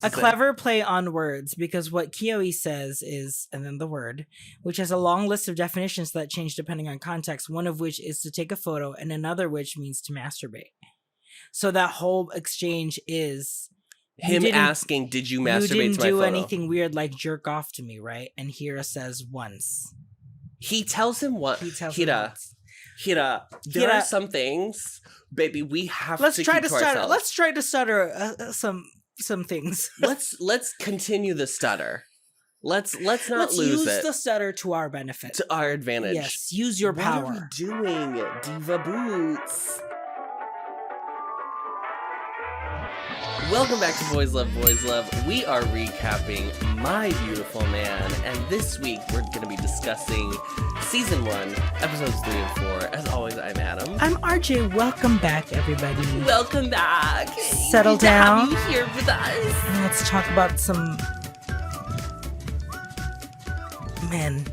A clever play on words, because what Kioi says is, and then the word, which has a long list of definitions that change depending on context, one of which is to take a photo, and another which means to masturbate. So that whole exchange is him asking, did you masturbate to my photo? You didn't do anything weird like jerk off to me, right? And Hira says once. He tells him what? Hira, there are some things, baby, we have to keep to ourselves. Let's try to stutter some things. let's continue the stutter. Let's not lose use it. The stutter to our benefit. To our advantage. Yes, use your power. What are we doing, Diva Boots? Welcome back to Boys Love, Boys Love. We are recapping My Beautiful Man, and this week we're going to be discussing Season 1, Episodes 3 and 4. As always, I'm Adam. I'm RJ. Welcome back, everybody. Welcome back. Settle down. To have you here with us. And let's talk about some men.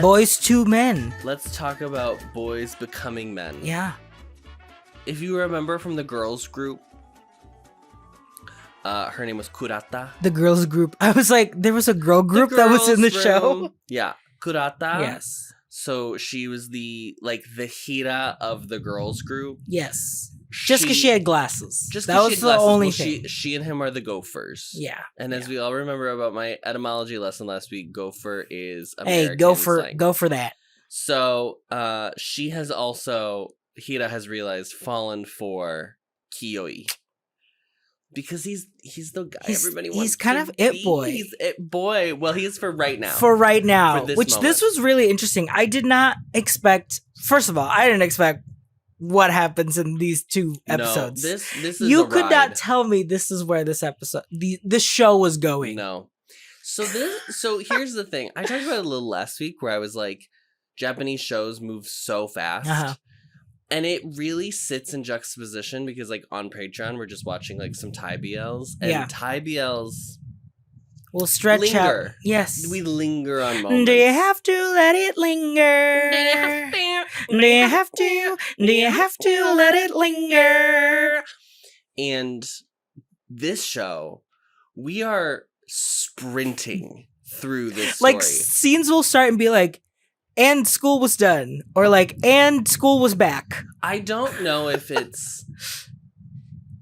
Boys to men. Let's talk about boys becoming men. Yeah. If you remember from the girls group, her name was Kurata. The girls group. I was like, there was a girl group that was in the show. Yeah, Kurata. Yes. So she was the Hira of the girls group. Yes. Just because she had glasses. That was the only thing. She and him are the gophers. Yeah. And as we all remember about my etymology lesson last week, gopher is American slang. Go for that. So she has also, Hira has realized, fallen for Kioi. Because he's the guy everybody wants. He's kind of it boy. He's it boy. Well, he is for right now. For right now. For this was really interesting. I did not expect, first of all, I didn't expect what happens in these two episodes. No, this is you could not tell me this is where this episode, this show was going. No. So here's the thing. I talked about it a little last week where I was like, Japanese shows move so fast. Uh-huh. And it really sits in juxtaposition because, like, on Patreon, we're just watching, like, some Thai BLs. And Thai BLs will stretch out. Yes. We linger on moments. Do you have to let it linger? Do you have to let it linger? And this show, we are sprinting through this story. Like, scenes will start and be like, and school was done, or like, and school was back. I don't know if it's.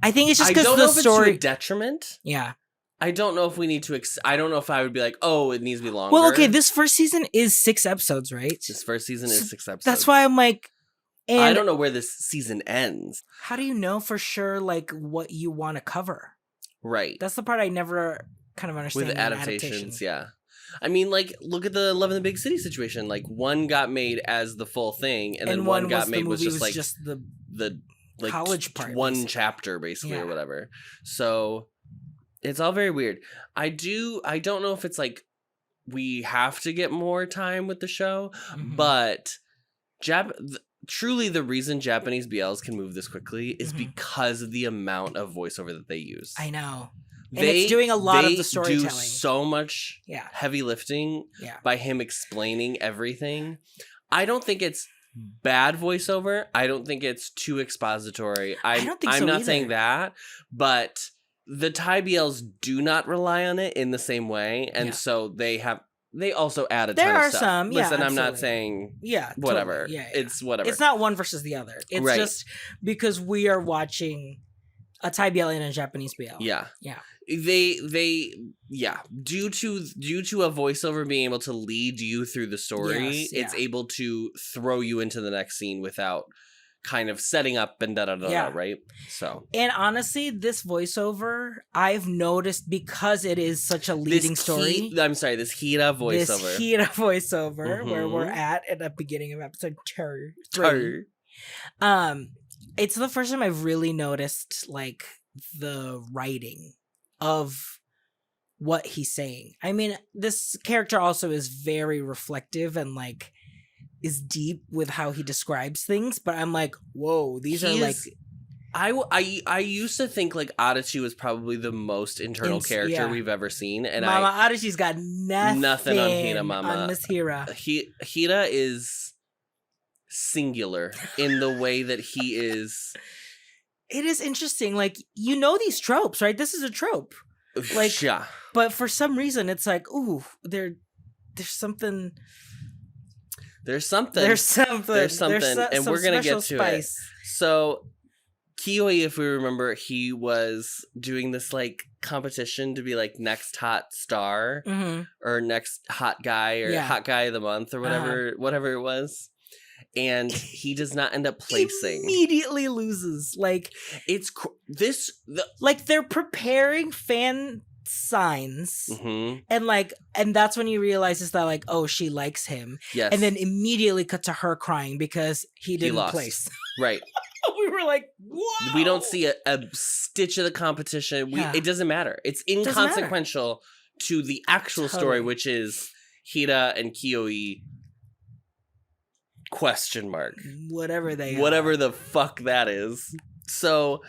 I think it's just because the story. It's to a detriment. Yeah. I don't know if we need to. I don't know if I would be like, oh, it needs to be longer. Well, okay, this first season is 6 episodes, right? This first season is 6 episodes. That's why I'm like. And I don't know where this season ends. How do you know for sure, like, what you want to cover? Right. That's the part I never kind of understand. With adaptations, yeah. I mean, like, look at the Love in the Big City situation. Like, one got made as the full thing, and then one got made was just like the like college part, one basically. chapter basically or whatever. So it's all very weird. I don't know if it's like we have to get more time with the show, but truly the reason Japanese BLs can move this quickly is because of the amount of voiceover that they use. I know. And it's doing a lot of the storytelling. They do so much heavy lifting by him explaining everything. I don't think it's bad voiceover. I don't think it's too expository. I'm not saying that, but the Thai BLs do not rely on it in the same way, and so they also add a ton of stuff. There are some, Listen, I'm not saying whatever. Totally. It's whatever. It's not one versus the other. It's just because we are watching a Thai BL and a Japanese BL. Yeah. They due to a voiceover being able to lead you through the story, it's able to throw you into the next scene without kind of setting up and right? So. And honestly, this voiceover I've noticed because it is such a leading story. This Hira voiceover. Where we're at the beginning of episode 3. It's the first time I've really noticed like the writing of what he's saying. I mean, this character also is very reflective and like is deep with how he describes things, but I'm like, whoa, these are like I used to think like Adachi was probably the most internal character we've ever seen, and Mama Adachi's got nothing on Hira, Mama. On Miss Hira. Hira is singular in the way that he is. It is interesting. Like, you know these tropes, right? This is a trope. Like, yeah. But for some reason, it's like, ooh, there's something. There's something. And we're going to get to spice. it. So, Kioi, if we remember, he was doing this, like, competition to be, like, next hot star or next hot guy or hot guy of the month or whatever it was. And he does not end up placing. Immediately loses. Like, it's like they're preparing fan signs, and that's when he realizes that, like, oh, she likes him. Yes. And then immediately cut to her crying because he didn't place. Right. We were like, whoa. We don't see a stitch of the competition. It doesn't matter. It's inconsequential to the actual story, which is Hira and Kioi. ? Whatever the fuck that is. So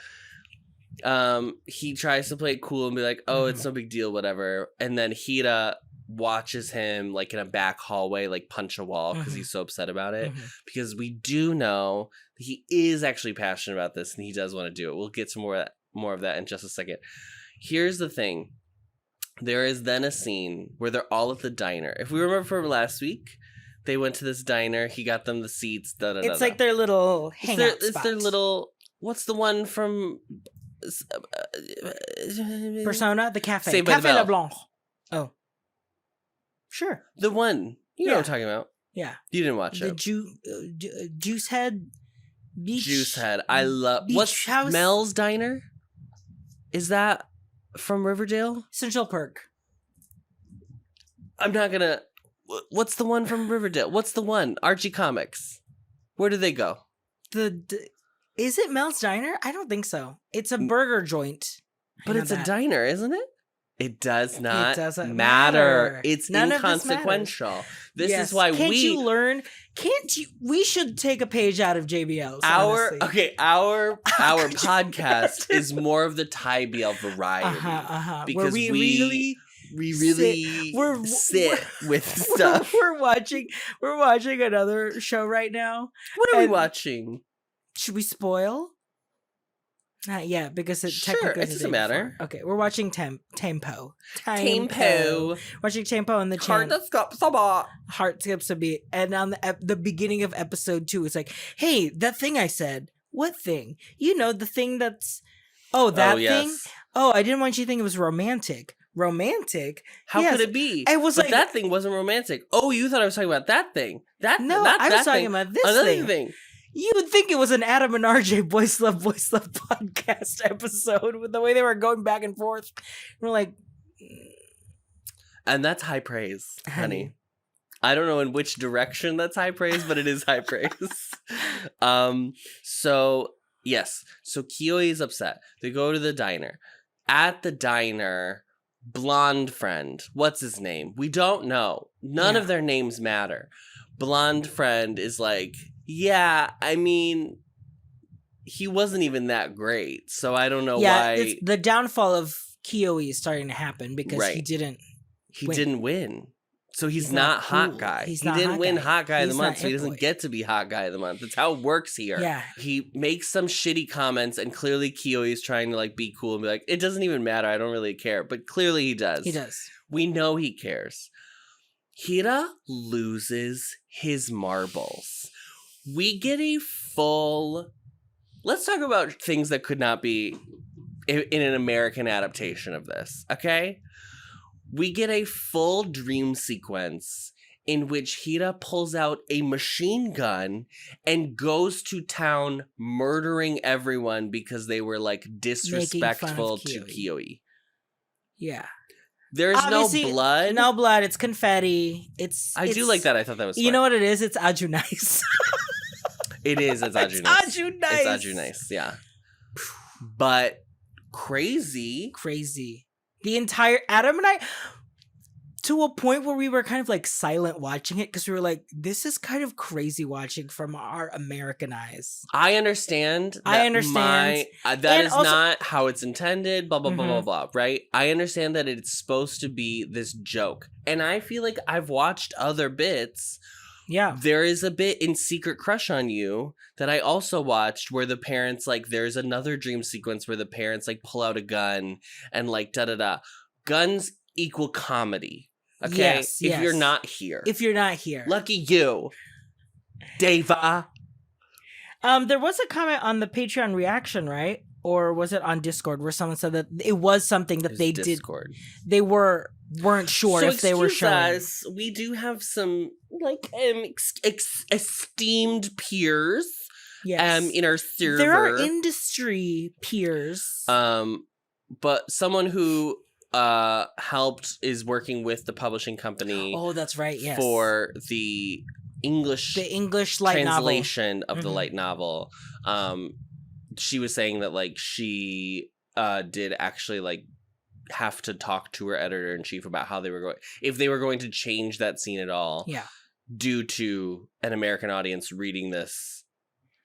he tries to play it cool and be like, oh, it's no big deal, whatever. And then Hira watches him, like, in a back hallway, like, punch a wall because he's so upset about it. Because we do know that he is actually passionate about this and he does want to do it. We'll get to more of that in just a second. Here's the thing. There is then a scene where they're all at the diner. If we remember from last week, they went to this diner. He got them the seats. It's like their little hangout spot. It's their little... What's the one from... Persona? The cafe. Saved by the Cafe Bell. LeBlanc. Oh. Sure. The one. You know what I'm talking about. Yeah. You didn't watch it. The Juice Head Beach. Juice Head. I love... Beach What's House? Mel's Diner? Is that from Riverdale? Central Perk. I'm not gonna... What's the one from Riverdale? What's the one? Archie Comics. Where do they go? Is it Mel's Diner? I don't think so. It's a burger joint. But it's a diner, isn't it? It does not matter. It's inconsequential. This is why Can't you learn? Can't you? We should take a page out of JBL's. Our podcast is more of the Thai BL variety. Because we really sit with stuff. We're watching another show right now. What are we watching? Should we spoil? Not yet, because it technically doesn't matter. Okay, we're watching Tempo. Watching Tempo on the channel. Heart skips a beat. And on the beginning of episode 2, it's like, hey, that thing I said. What thing? You know, the thing that's... Oh, that thing? Oh, I didn't want you to think it was romantic. Romantic? How could it be? I was like, that thing wasn't romantic. Oh, you thought I was talking about that thing. I was talking about this Another thing. You would think it was an Adam and RJ Boys Love podcast episode with the way they were going back and forth. We're like... And that's high praise, honey. I don't know in which direction that's high praise, but it is high praise. So, yes. So Kioi is upset. They go to the diner. At the diner, blonde friend. What's his name? We don't know. None of their names matter. Blonde friend is like... Yeah, I mean, he wasn't even that great, so I don't know why. Yeah, the downfall of Kioi is starting to happen because he didn't win. So he's not hot guy. He didn't win hot guy of the month, so he doesn't get to be hot guy of the month. That's how it works here. Yeah. He makes some shitty comments, and clearly Kioi is trying to, like, be cool and be like, it doesn't even matter, I don't really care. But clearly he does. He does. We know he cares. Hira loses his marbles. We get a full... Let's talk about things that could not be in an American adaptation of this, okay? We get a full dream sequence in which Hira pulls out a machine gun and goes to town murdering everyone because they were, like, disrespectful to Kioi. Yeah. There's obviously, no blood. No blood. It's confetti. I do like that. I thought that was fun. You know what it is? It's Ajunice. It is. It's Ajunice. It's Ajunice, yeah. But crazy. The entire... Adam and I... To a point where we were kind of like silent watching it because we were like, this is kind of crazy watching from our American eyes. I understand. That is also not how it's intended, blah, blah, blah, blah, blah, right? I understand that it's supposed to be this joke. And I feel like I've watched other bits Yeah. There is a bit in Secret Crush on You that I also watched where the parents, like, there's another dream sequence where the parents, like, pull out a gun and, like, da-da-da. Guns equal comedy. Okay? Yes, if you're not here. If you're not here. Lucky you. Deva. There was a comment on the Patreon reaction, right? Or was it on Discord where someone said that it was something that they Discord. did. They weren't sure if they were showing. Us, we do have some like esteemed peers. Yes. In our server. There are industry peers. But someone who helped is working with the publishing company. Oh, that's right. Yes. For the English light translation of the light novel. She was saying that like she did actually like have to talk to her editor-in-chief about how they were going to change that scene at all. Yeah. Due to an American audience reading this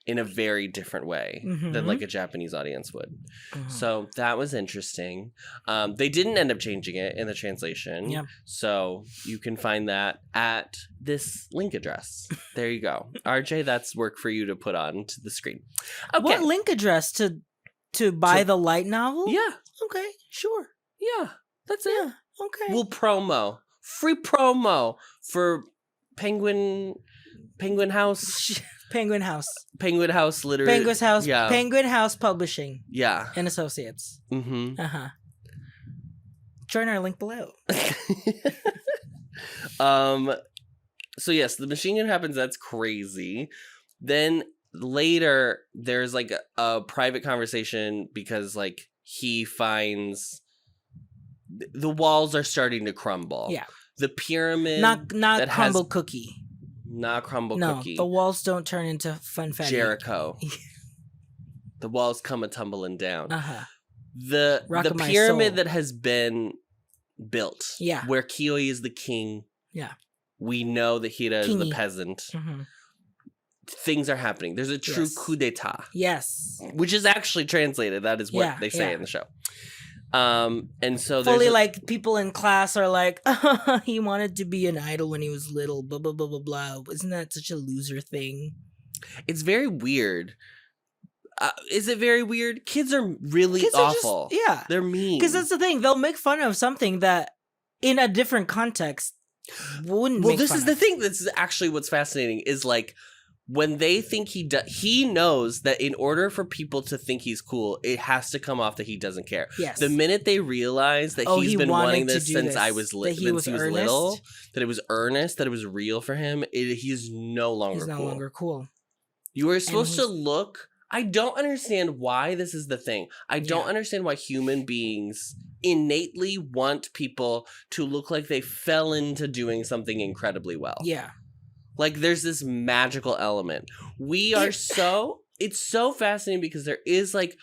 in a very different way than like a Japanese audience would. So that was interesting. They didn't end up changing it in the translation. Yeah. So you can find that at this link address. There you go. RJ, that's work for you to put on to the screen. Okay. What link address to buy the light novel? Yeah. Okay, sure. Yeah, that's it. Yeah, okay. We'll promo. Free promo for Penguin House. Penguin House. Penguin House literally. Penguin House. Yeah. Penguin House Publishing. Yeah. And Associates. Mm-hmm. Uh-huh. Join our link below. So yes, the machine gun happens. That's crazy. Then later, there's like a private conversation because like he finds the walls are starting to crumble. Yeah. The pyramid. Not crumble cookie. Not crumble cookie. No, the walls don't turn into funfetti. Jericho. The walls come a-tumbling down. Uh-huh. The pyramid that has been built. Yeah. Where Kioi is the king. Yeah. We know that Hira is the peasant. Mm-hmm. Things are happening. There's a true coup d'etat. Yes. Which is actually translated. That is what they say in the show. And so fully like people in class are like, he wanted to be an idol when he was little, blah blah blah blah blah. Isn't that such a loser thing? It's very weird. Is it very weird? Kids are really awful. They're mean. Because that's the thing. They'll make fun of something that in a different context wouldn't make fun of. Well, this is the thing. This is actually what's fascinating is like when they think he knows that in order for people to think he's cool, it has to come off that he doesn't care. Yes. The minute they realize that he's been wanting this since he was little, that it was earnest, that it was real for him, he's no longer cool. He's no longer cool. You were supposed to look... I don't understand why this is the thing. I don't understand why human beings innately want people to look like they fell into doing something incredibly well. Yeah. Like, there's this magical element. It's so fascinating because there is, like,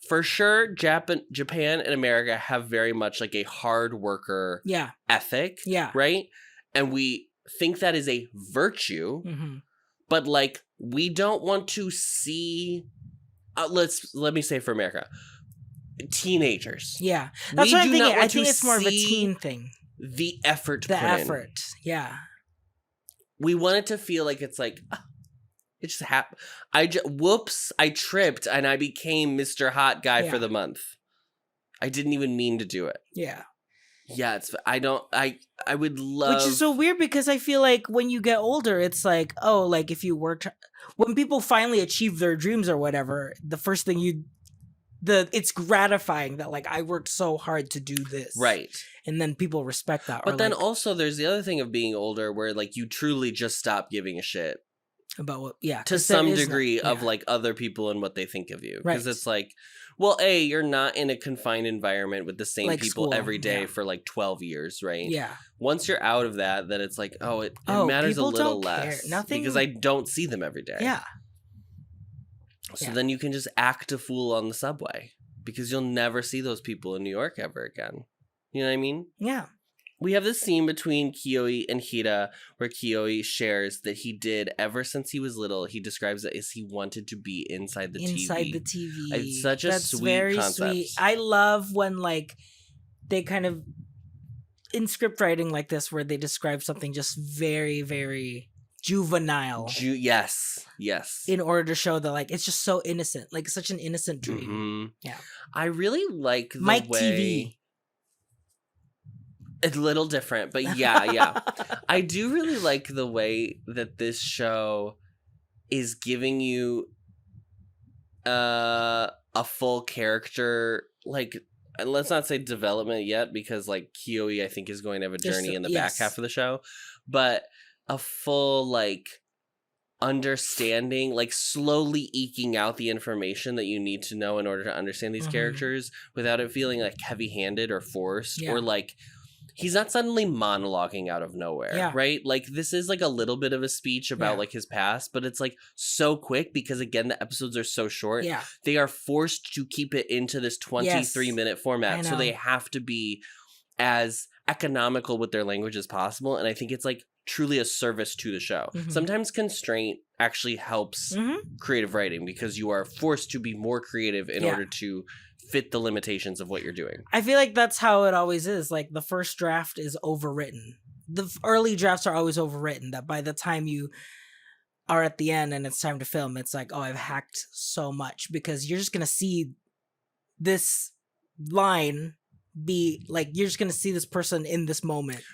for sure, Japan and America have very much, like, a hard worker ethic. Yeah. Right? And we think that is a virtue. Mm-hmm. But, like, we don't want to see... let me say for America. Teenagers. Yeah. That's what I'm thinking. I think it's more of a teen thing. The effort Yeah. We want it to feel like it's like, it just happened. Whoops, I tripped and I became Mr. Hot Guy for the month. I didn't even mean to do it. Yeah. Yeah, I would love... Which is so weird because I feel like when you get older, it's like, oh, like if you worked... When people finally achieve their dreams or whatever, the first thing it's gratifying that like I worked so hard to do this. Right. And then people respect that. But then also there's the other thing of being older where like you truly just stop giving a shit. About what? To some degree of like other people and what they think of you. Because it's like, well, you're not in a confined environment with the same like people every day for like 12 years, right? Yeah. Once you're out of that, then it's like, it matters a little less. Nothing... Because I don't see them every day. Yeah. So then you can just act a fool on the subway. Because you'll never see those people in New York ever again. You know what I mean? Yeah. We have this scene between Kioi and Hira where Kioi shares that he did ever since he was little. He describes it as he wanted to be inside the TV. Inside the TV. It's such a sweet concept. Sweet. I love when like they kind of in script writing like this where they describe something just very, very juvenile. Yes. In order to show that, like, it's just so innocent. Like, such an innocent dream. Mm-hmm. Yeah. I really like the Mike way... TV. It's a little different, but yeah. I do really like the way that this show is giving you a full character, like, and let's not say development yet, because, like, Kiyoe, I think, is going to have a journey in the back half of the show, but a full, like, understanding, like, slowly eking out the information that you need to know in order to understand these characters without it feeling, like, heavy-handed or forced, or, like, he's not suddenly monologuing out of nowhere, right? Like, this is, like, a little bit of a speech about, like, his past, but it's, like, so quick because, again, the episodes are so short. Yeah. They are forced to keep it into this 23-minute format, so they have to be as economical with their language as possible, and I think it's, like, truly a service to the show. Sometimes constraint actually helps creative writing because you are forced to be more creative in order to fit the limitations of what you're doing. I feel like that's how it always is. Like, the first draft is overwritten. The early drafts are always overwritten, that by the time you are at the end and it's time to film, it's like, oh, I've hacked so much, because you're just going to see this line be like, you're just going to see this person in this moment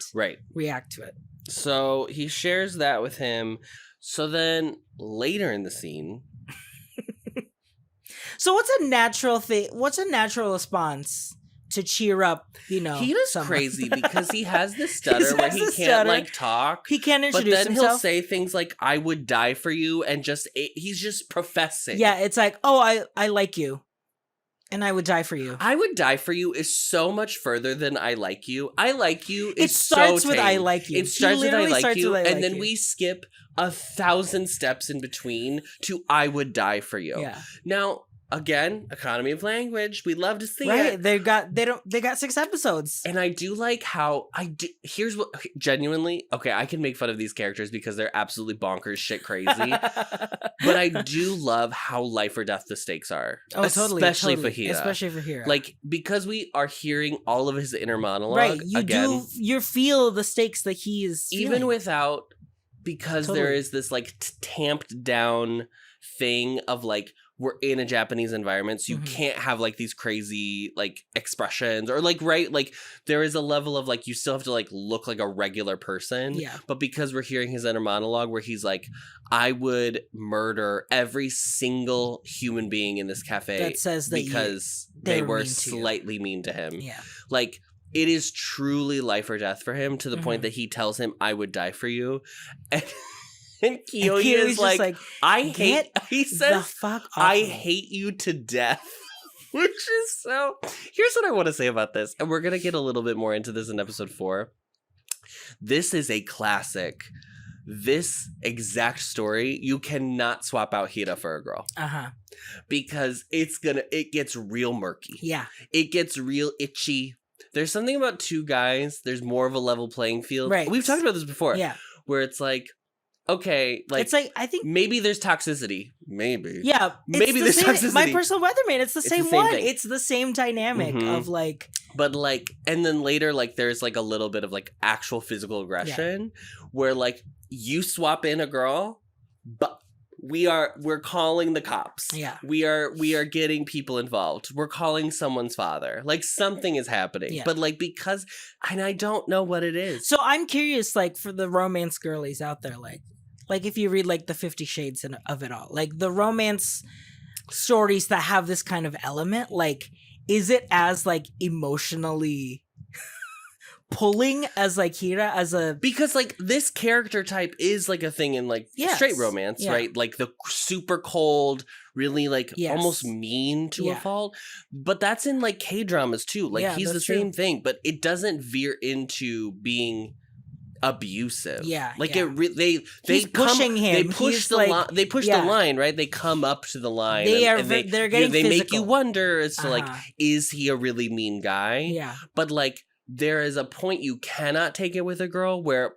react to it. So he shares that with him. So then later in the scene... So what's a natural thing? What's a natural response to cheer up, you know? He does crazy because he has this stutter where he can't, like, talk. He can't introduce himself. But then he'll say things like, I would die for you, and he's just professing. Yeah, it's like, oh, I like you. And I would die for you. I would die for you is so much further than I like you. I like you is so tame. It starts with I like you. It starts with I like you, and then we skip 1,000 steps in between to I would die for you. Yeah. Now, again, economy of language. We love to see it. Right. They got 6 episodes. And I do like how here's what genuinely, okay, I can make fun of these characters because they're absolutely bonkers shit crazy. But I do love how life or death the stakes are. Oh, especially totally. for Hira. Especially for Hira. Like, because we are hearing all of his inner monologue. Right. You feel the stakes that he is feeling. Even without, because there is this, like, tamped down thing of, like, we're in a Japanese environment, so you can't have, like, these crazy, like, expressions or, like, right? Like, there is a level of, like, you still have to, like, look like a regular person. Yeah. But because we're hearing his inner monologue where he's like, I would murder every single human being in this cafe that says that because they were slightly mean to him. Yeah. Like, it is truly life or death for him to the point that he tells him, I would die for you. And Kiyoe is like, he says, I hate you to death. Which is so... Here's what I want to say about this. And we're going to get a little bit more into this in episode 4. This is a classic. This exact story, you cannot swap out Hira for a girl. Because it gets real murky. Yeah. It gets real itchy. There's something about 2 guys. There's more of a level playing field. Right. We've talked about this before. Yeah. Where it's like, okay, like, it's like, I think maybe there's toxicity. Maybe. Yeah. Maybe there's toxicity. My Personal Weatherman, it's the same one. Thing. It's the same dynamic of, like... But, like, and then later, like, there's, like, a little bit of, like, actual physical aggression where, like, you swap in a girl, but we're calling the cops. Yeah. We are getting people involved. We're calling someone's father. Like, something is happening. Yeah. But, like, because, and I don't know what it is. So I'm curious, like, for the romance girlies out there, like if you read, like, the 50 Shades of it all, like, the romance stories that have this kind of element, like, is it as, like, emotionally pulling as, like, Hira as a... Because, like, this character type is, like, a thing in, like, straight romance, right? Like, the super cold, really, like, almost mean to a fault. But that's in, like, K-dramas, too. Like, he's the same thing, but it doesn't veer into being abusive. Yeah. Like, they pushing him. They push the line. They push the line, right? They come up to the line. They're getting they physical. make you wonder as to, like, is he a really mean guy? Yeah. But, like, there is a point you cannot take it with a girl where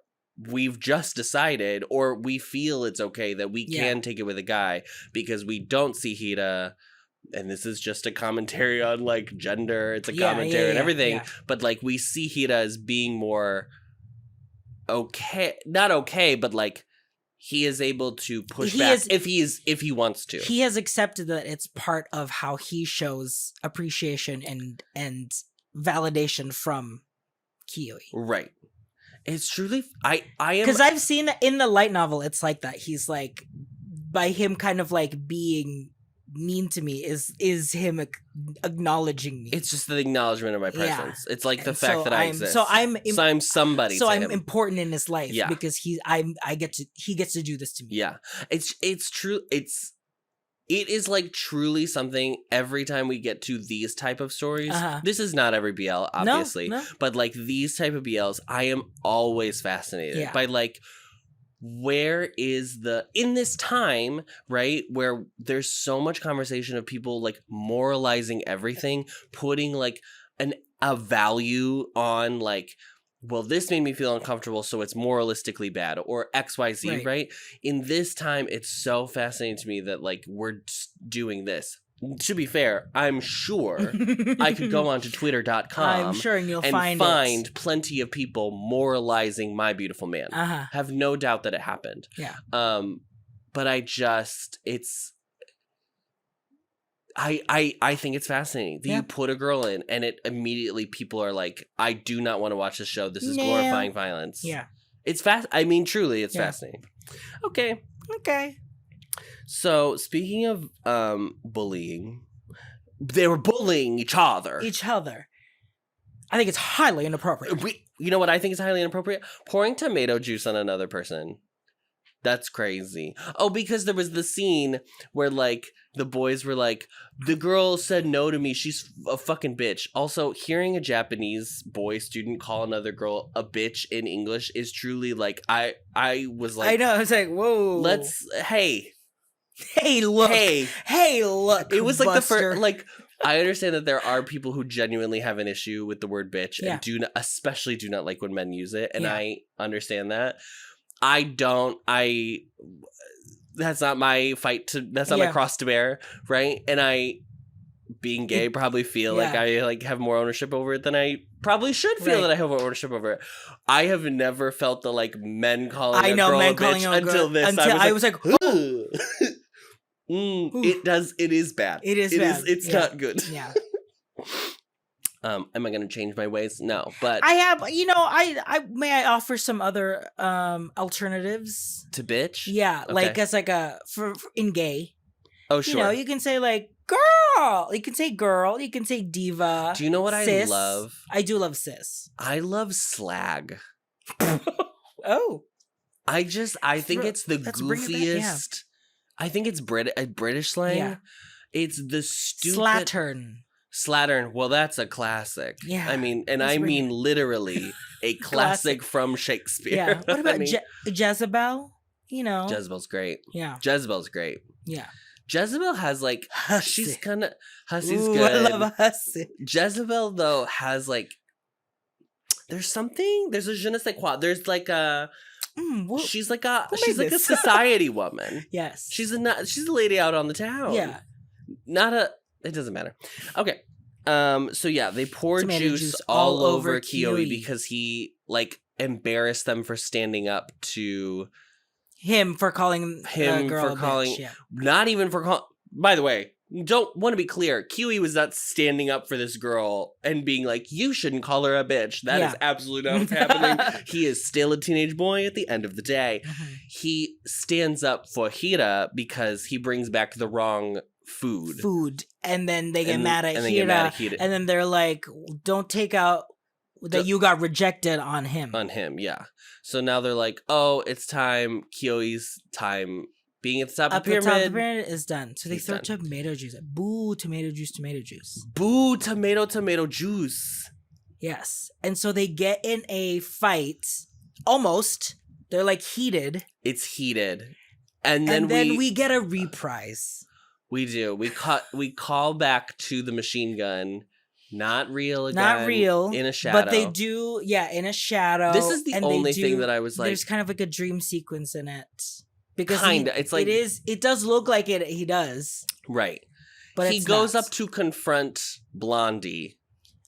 we've just decided, or we feel it's okay that we can take it with a guy because we don't see Hira, and this is just a commentary on, like, gender. It's a commentary and everything. Yeah. But, like, we see Hira as being more okay, not okay, but, like, he is able to push back if he wants to. He has accepted that it's part of how he shows appreciation and validation from Kiwi. Right. It's truly I am, because I've seen that in the light novel. It's like that. He's like, by him kind of like being mean to me is him acknowledging me. It's just the acknowledgement of my presence. It's like the fact that I exist. So I'm somebody. So I'm him. important in his life because he gets to do this to me. Yeah, it's true. It is like truly something. Every time we get to these type of stories, this is not every BL, obviously, but like these type of BLs, I am always fascinated by like, where is in this time, right, where there's so much conversation of people like moralizing everything, putting like a value on like, well, this made me feel uncomfortable, so it's moralistically bad, or XYZ, right? In this time, it's so fascinating to me that like we're doing this. To be fair, I'm sure I could go on to twitter.com I'm sure and you'll find plenty of people moralizing My Beautiful Man. Have no doubt that it happened. Yeah. But I think it's fascinating that you put a girl in and it immediately people are like, I do not want to watch this show. This is glorifying violence. Yeah. It's I mean, truly, it's fascinating. Okay. So, speaking of bullying, they were bullying each other. I think it's highly inappropriate. You know what I think is highly inappropriate? Pouring tomato juice on another person. That's crazy. Oh, because there was the scene where, like, the boys were like, the girl said no to me. She's a fucking bitch. Also, hearing a Japanese boy student call another girl a bitch in English is truly, like, I was like... I know. I was like, whoa. Hey, look. It was like Buster. the first, like, I understand that there are people who genuinely have an issue with the word bitch and especially do not like when men use it. And I understand that. I don't, that's not my that's not my cross to bear. Right. And being gay, probably feel like I like have more ownership over it than I probably should feel that I have more ownership over it. I have never felt the like men calling a girl a bitch until this. I was like, oh. It is bad. It's not good. Yeah. Am I going to change my ways? No, but I have, may I offer some other alternatives to bitch? Yeah, okay. Like as like for in gay. Oh, sure. You can say like girl. You can say girl. You can say diva. Do you know what cis. I love? I do love cis. I love slag. Oh. I think it's the goofiest. I think it's British slang. Yeah. It's the stupid Slattern. Well, that's a classic. Yeah. I mean, and I mean literally a classic from Shakespeare. Yeah. What about Jezebel? Jezebel's great. Yeah. Jezebel's great. Yeah. Jezebel has like Hussy. She's kind of Hussy's good. I love a hussy. Jezebel though has like there's a je ne sais quoi. There's like a she's like a society woman. Yes. She's a lady out on the town. Yeah. It doesn't matter. Okay. So yeah, they poured juice all over Kiwi because he like embarrassed them for standing up to him for calling a girl a bitch. Yeah. Not even for calling. By the way, don't want to be clear. Kiwi was not standing up for this girl and being like, you shouldn't call her a bitch. That is absolutely not what's happening. He is still a teenage boy at the end of the day. Mm-hmm. He stands up for Hira because he brings back the wrong food. And then they get mad at Hira. And then they're like, don't take out that you got rejected on him. On him, yeah. So now they're like, oh, it's time. Kiwi's time. Being at the top of the pyramid. The top of the pyramid is done. So they throw tomato juice. Boo, tomato juice. Boo, tomato juice. Yes. And so they get in a fight. Almost. They're like heated. It's heated. And then we get a reprise. We do. We call back to the machine gun. Not real again. Not real. In a shadow. But they do, in a shadow. This is the only thing that I was like. There's kind of like a dream sequence in it. Because it's like it does look like it. He does, right? But he goes up to confront Blondie.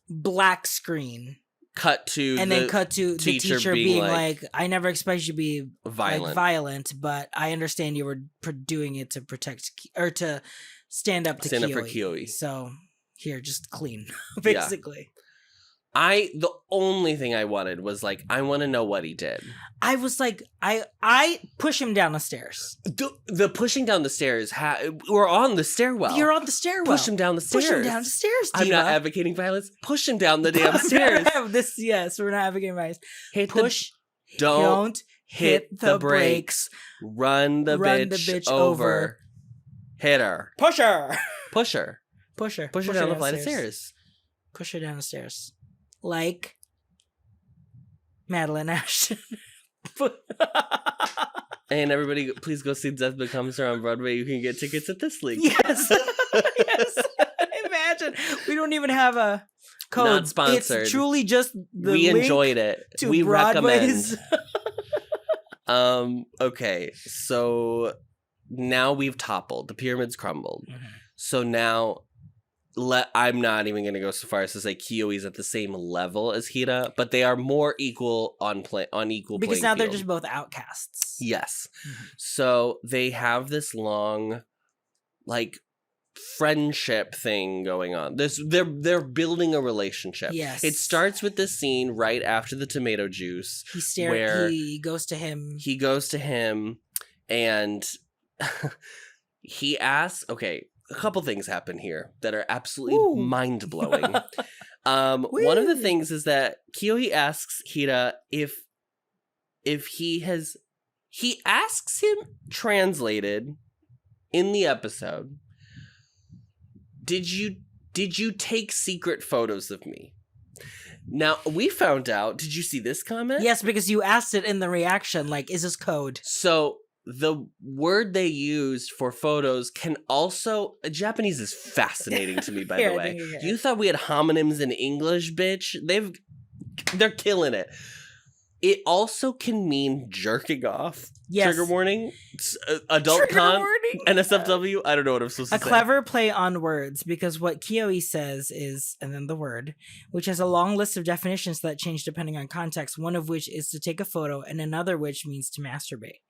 Black screen. cut to the teacher being like, I never expected you to be violent, but I understand you were doing it to protect or to stand up for Kioi. So here, just clean, basically. The only thing I wanted was like, I want to know what he did. I was like, I push him down the stairs. The pushing down the stairs, we're on the stairwell. You're on the stairwell. Push him down the stairs. Push him down the stairs, Diva. I'm not advocating violence. Push him down the damn stairs. Yes, we're not advocating violence. Don't hit the brakes. Run the bitch over. Hit her. Push her. Push her. Push her. Push her down the flight of stairs. Push her down the stairs. Like Madeline Ashton. And everybody, please go see Death Becomes Her on Broadway. You can get tickets at this link. Yes. Yes. Imagine. We don't even have a code. Not sponsored. It's truly just the We link enjoyed it. To we Broadway's... recommend. Okay. So now we've toppled. The pyramid's crumbled. Mm-hmm. So now I'm not even going to go so far as to say Kyoi's at the same level as Hira, but they are more equal on equal because playing now they're field. just both outcasts. Yes. Mm-hmm. So they have this long, like, friendship thing going on. They're building a relationship. Yes. It starts with this scene right after the tomato juice. He goes to him. He goes to him and he asks, okay, a couple things happen here that are absolutely mind-blowing. One of the things is that Kioi asks Hira if he asks him translated in the episode, did you take secret photos of me? Now, we found out, did you see this comment? Yes, because you asked it in the reaction, like, is this code? So the word they used for photos can also... Japanese is fascinating to me, by the way. You thought we had homonyms in English, bitch? They're killing it. It also can mean jerking off. Yes. Trigger warning. Adult con. NSFW. I don't know what I'm supposed to say. A clever play on words, because what Kioi says is, and then the word, which has a long list of definitions that change depending on context, one of which is to take a photo, and another which means to masturbate.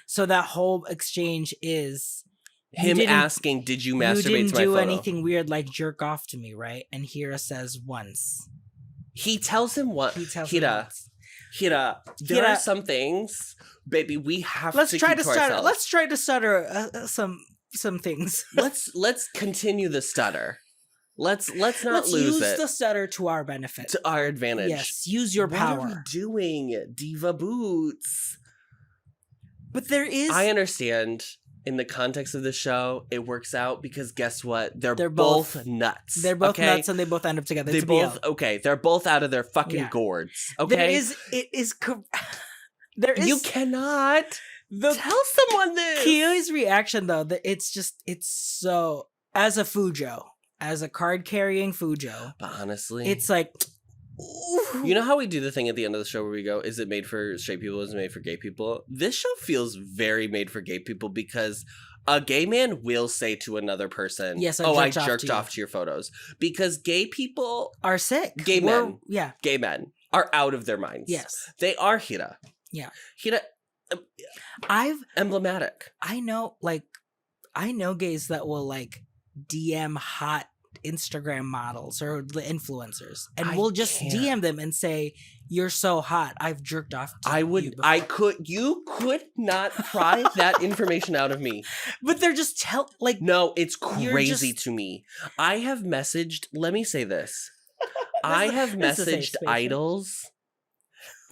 So that whole exchange is him asking, did you masturbate to my photo? You didn't do anything weird like jerk off to me, right? And Hira says once. He tells him what? Hira, there are some things, baby, we have to keep to ourselves. Let's try to stutter some things. Let's continue the stutter. Let's lose it. Use the stutter to our benefit. To our advantage. Yes, use your power. What are we doing, Diva Boots? But there is... I understand in the context of the show, it works out because guess what? They're both nuts. They're both nuts and they both end up together. They're both out of their fucking gourds. Okay? You cannot tell someone this. Kyoi's reaction though, it's so, as a Fujo, as a card carrying Fujo. But honestly, it's like, ooh. You know how we do the thing at the end of the show where we go, is it made for straight people? Is it made for gay people? This show feels very made for gay people because a gay man will say to another person, yes, I jerked off to your photos. Because gay people are sick. Gay men are out of their minds. Yes. They are Hira. Yeah. Hira, emblematic. I know gays that will like DM hot Instagram models or the influencers, and we'll just DM them and say, "You're so hot, I've jerked off to you." You could not pry that information out of me. But they're just no, it's crazy to me. I have messaged, let me say this. I have messaged idols.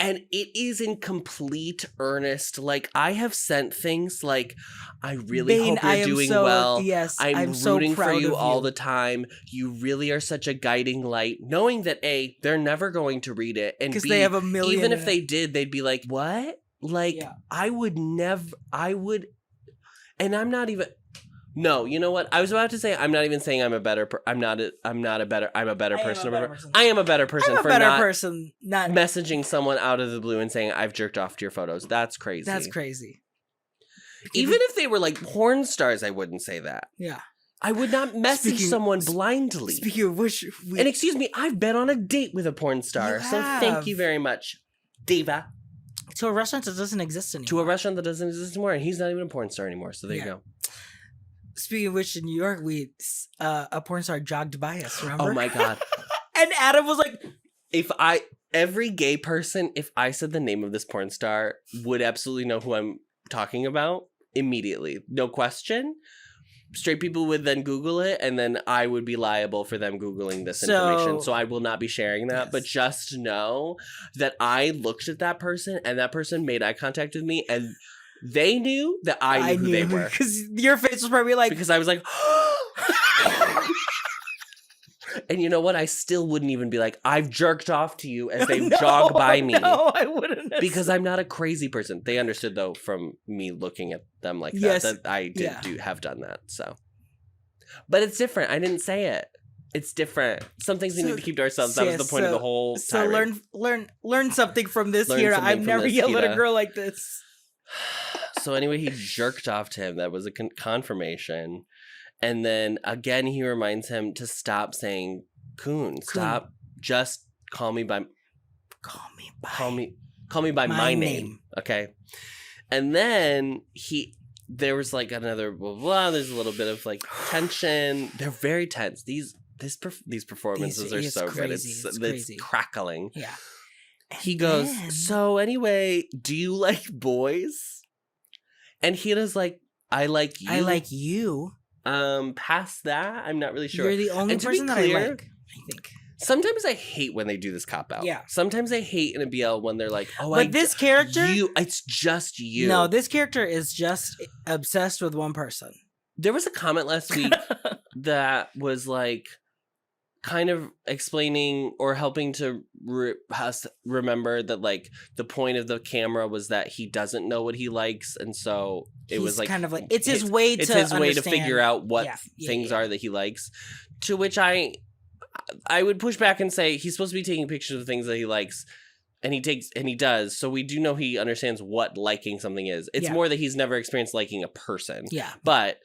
And it is in complete earnest. Like, I have sent things like, I really hope you're doing well. Yes, I'm so rooting proud for you of all the time. You really are such a guiding light. Knowing that A, they're never going to read it. And B, they have a million. Even if they did, they'd be like, what? Like, I would, and I'm not even... No, you know what? I was about to say I'm not even saying I'm a better person. I'm a better person. I am a better person not messaging someone out of the blue and saying I've jerked off to your photos. That's crazy. That's crazy. Even if they were like porn stars, I wouldn't say that. Yeah. I would not message someone blindly. Speaking of which... And excuse me, I've been on a date with a porn star. So thank you very much, Diva. To a restaurant that doesn't exist anymore. To a restaurant that doesn't exist anymore. And he's not even a porn star anymore. So there you go. Speaking of which, in New York, a porn star jogged by us, remember? Oh my God. And Adam was like... Every gay person, if I said the name of this porn star, would absolutely know who I'm talking about immediately. No question. Straight people would then Google it, and then I would be liable for them Googling this information. So I will not be sharing that. Yes. But just know that I looked at that person, and that person made eye contact with me, and they knew that I knew who they were. Because your face was probably like... Because I was like... And you know what? I still wouldn't even be like, I've jerked off to you as they jog by me. No, I wouldn't. Because I'm not a crazy person. They understood, though, from me looking at them like that, that I have done that. So, but it's different. I didn't say it. It's different. Some things we need to keep to ourselves. That was the point of the whole tirade. So learn something from this here. I've never yelled at a girl like this. So anyway, he jerked off to him. That was a confirmation. And then again, he reminds him to stop saying "coon." Stop. Just call me by my name. Okay. And then there was like another blah, blah. There's a little bit of like tension. They're very tense. These performances are so good. It's crackling. Yeah. He goes, so anyway, do you like boys? And Hira's like, I like you. I like you. Past that, I'm not really sure. You're the only person that I like, I think. Sometimes I hate when they do this cop out. Yeah. Sometimes I hate in a BL when they're like, oh, but this character, it's just you. No, this character is just obsessed with one person. There was a comment last week that was like kind of explaining or helping to remember that like the point of the camera was that he doesn't know what he likes, and so it was like kind of like it's his way to figure out what things are that he likes. To which I would push back and say he's supposed to be taking pictures of things that he likes, and he does. So we do know he understands what liking something is. It's more that he's never experienced liking a person. Yeah, but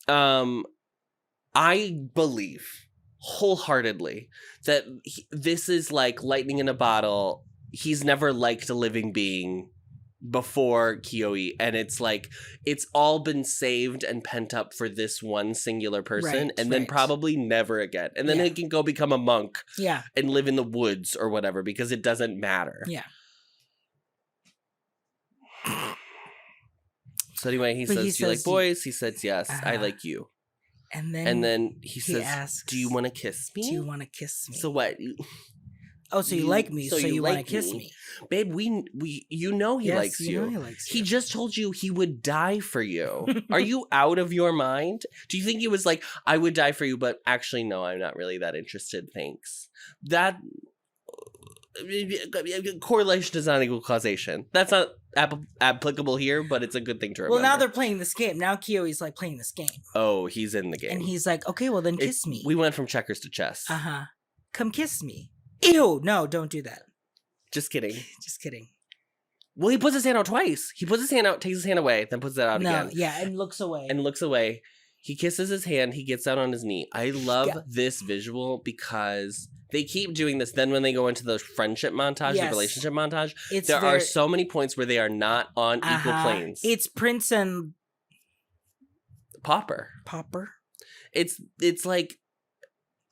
I believe wholeheartedly that this is like lightning in a bottle. He's never liked a living being before Kioi, and it's like it's all been saved and pent up for this one singular person, and then probably never again, and then he can go become a monk and live in the woods or whatever, because it doesn't matter. So anyway, he says, do you like boys? He says, yes, I like you. And then he says, asks, do you want to kiss me? Do you want to kiss me? So what? Oh, so you like me, so you want to kiss me. Babe, you know he likes you. Know he likes you. He just told you he would die for you. Are you out of your mind? Do you think he was like, I would die for you, but actually, no, I'm not really that interested, thanks. That correlation does not equal causation. That's not applicable here, but it's a good thing to remember. Well, now they're playing this game. Now Kyoi's like playing this game. Oh, he's in the game. And he's like, okay, well then kiss me. We went from checkers to chess. Uh-huh. Come kiss me. Ew, no, don't do that. Just kidding. Just kidding. Well, he puts his hand out twice. He puts his hand out, takes his hand away, then puts it out again. Yeah, and looks away. He kisses his hand. He gets down on his knee. I love this visual because they keep doing this. Then when they go into the friendship montage, the relationship montage, there are so many points where they are not on equal planes. It's Prince and Popper. It's like,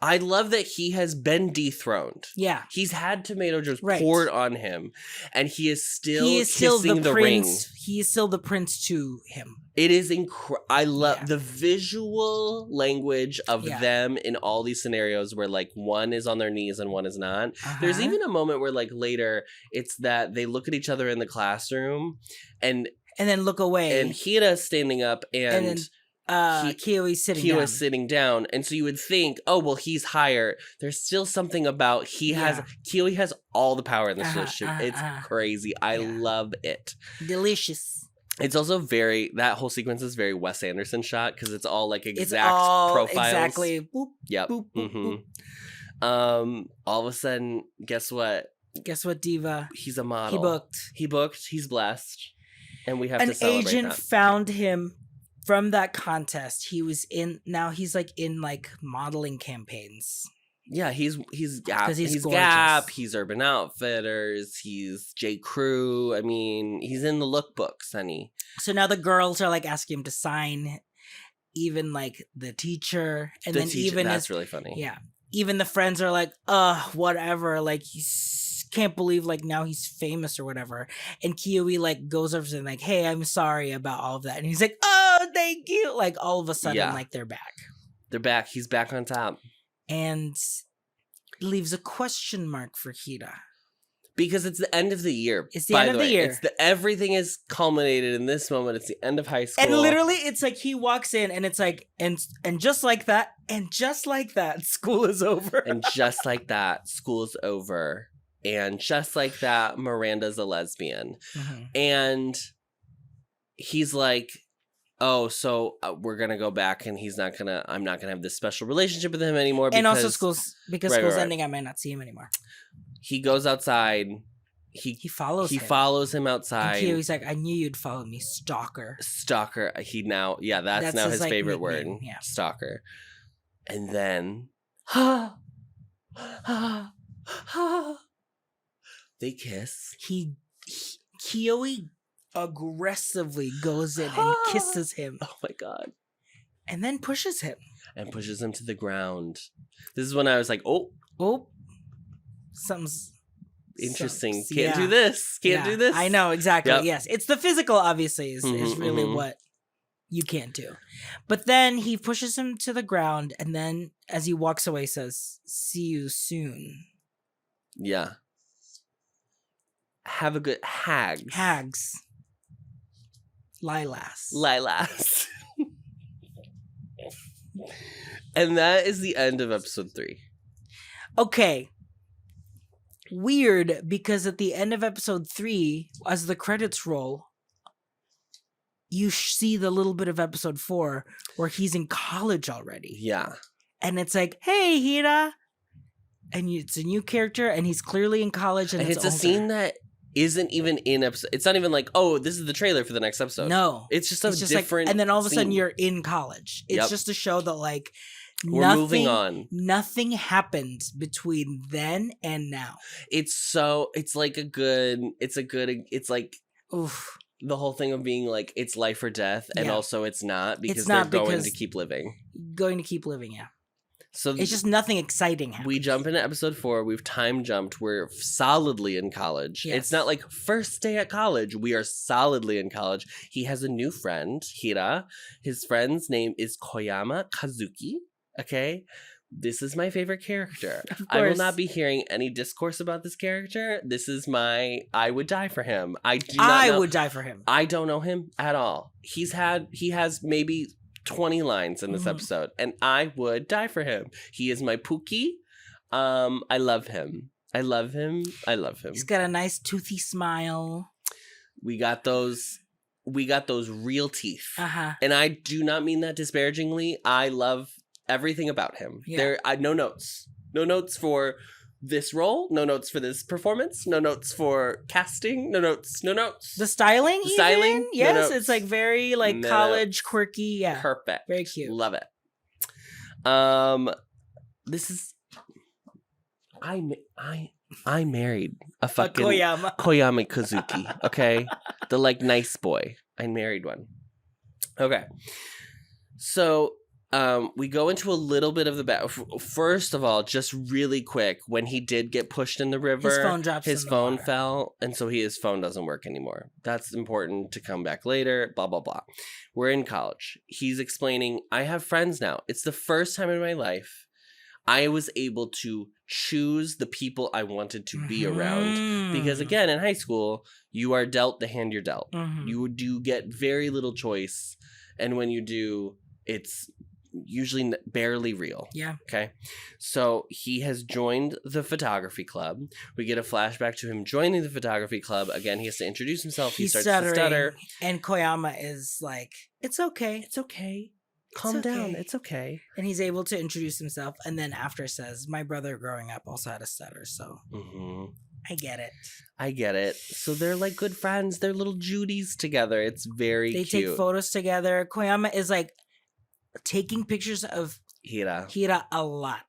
I love that he has been dethroned. Yeah. He's had tomato juice poured on him, and he is still kissing the ring. He is still the prince to him. It is incredible. I love the visual language of them in all these scenarios where like one is on their knees and one is not. There's even a moment where like later it's that they look at each other in the classroom and then look away. And Hira's standing up and then Kyoi's sitting down. And so you would think, oh, well, he's higher. There's still something about Kioi has all the power in this relationship. It's crazy. I love it. Delicious. It's also that whole sequence is very Wes Anderson shot because it's all like exact profiles. Exactly. Boop, yep. Boop, boop, boop. All of a sudden, guess what? Guess what, Diva? He's a model. He booked. He's blessed. And we have to celebrate that. An agent found him from that contest, he's like in like modeling campaigns. Yeah, he's Gap. He's Gap. He's Urban Outfitters. He's J. Crew. I mean, he's in the lookbooks, honey. So now the girls are like asking him to sign, even like the teacher, and even that's really funny. Yeah, even the friends are like, whatever. Like he can't believe like now he's famous or whatever. And Kiyomi like goes over to him like, hey, I'm sorry about all of that, and he's like, oh, thank you. Like all of a sudden, like they're back. They're back. He's back on top. And leaves a question mark for Hira. Because it's the end of the year. It's the end of the year. Everything is culminated in this moment. It's the end of high school. And literally, it's like he walks in and it's like, and just like that, school is over. And just like that, school's over. And just like that, Miranda's a lesbian. Mm-hmm. And he's like, oh, so we're going to go back and I'm not going to have this special relationship with him anymore. And also school's ending, I might not see him anymore. He goes outside. He follows him outside. And he's like, I knew you'd follow me, stalker. Stalker. That's now his favorite word. Yeah. Stalker. And then, they kiss. Kiyomi aggressively goes in and kisses him. Oh my god. And then pushes him. And pushes him to the ground. This is when I was like, oh. Something's interesting. Can't do this. Can't do this. I know, exactly. Yep. Yes. It's the physical, obviously, is really what you can't do. But then he pushes him to the ground, and then as he walks away says, see you soon. Yeah. Have a good Hags. Lilas. And that is the end of episode 3. Okay. Weird, because at the end of episode 3, as the credits roll, you see the little bit of episode 4 where he's in college already. Yeah. And it's like, hey, Hira. And it's a new character, and he's clearly in college. And it's a scene that isn't even in episode. It's not even like, oh, this is the trailer for the next episode. No. It's just different like, and then all of a sudden scene. you're in college. It's just to show that like we're moving on. Nothing happened between then and now. It's like oof. The whole thing of being like it's life or death, and also it's not because they're going to keep living. Yeah. So it's just nothing exciting happening. We jump into episode 4. We've time jumped. We're solidly in college. Yes. It's not like first day at college. We are solidly in college. He has a new friend, Hira. His friend's name is Koyama Kazuki. Okay? This is my favorite character. I will not be hearing any discourse about this character. This is I would die for him. I would die for him. I don't know him at all. He has maybe 20 lines in this episode, and I would die for him. He is my Pookie. I love him. He's got a nice toothy smile. We got those real teeth. And I do not mean that disparagingly. I love everything about him. Yeah. No notes for this role, no notes for this performance, no notes for casting, no notes. The styling, yes, no it's like very like college quirky, yeah, perfect, very cute, love it. This is I married a fucking Koyama Kazuki, okay, the like nice boy. I married one. Okay, so. We go into a little bit of the back. First of all, just really quick, when he did get pushed in the river, his phone fell, and so his phone doesn't work anymore. That's important to come back later, blah, blah, blah. We're in college. He's explaining, I have friends now. It's the first time in my life I was able to choose the people I wanted to be around. Because again, in high school, you are dealt the hand you're dealt. You do get very little choice, and when you do, it's usually barely real. Yeah. Okay. So he has joined the photography club. We get a flashback to him joining the photography club. Again, he has to introduce himself. He starts to stutter. And Koyama is like, it's okay. It's okay. Calm down. It's okay. And he's able to introduce himself. And then after says, my brother growing up also had a stutter. So. I get it. So they're like good friends. They're little Judies together. It's very cute. They take photos together. Koyama is like taking pictures of Hira a lot.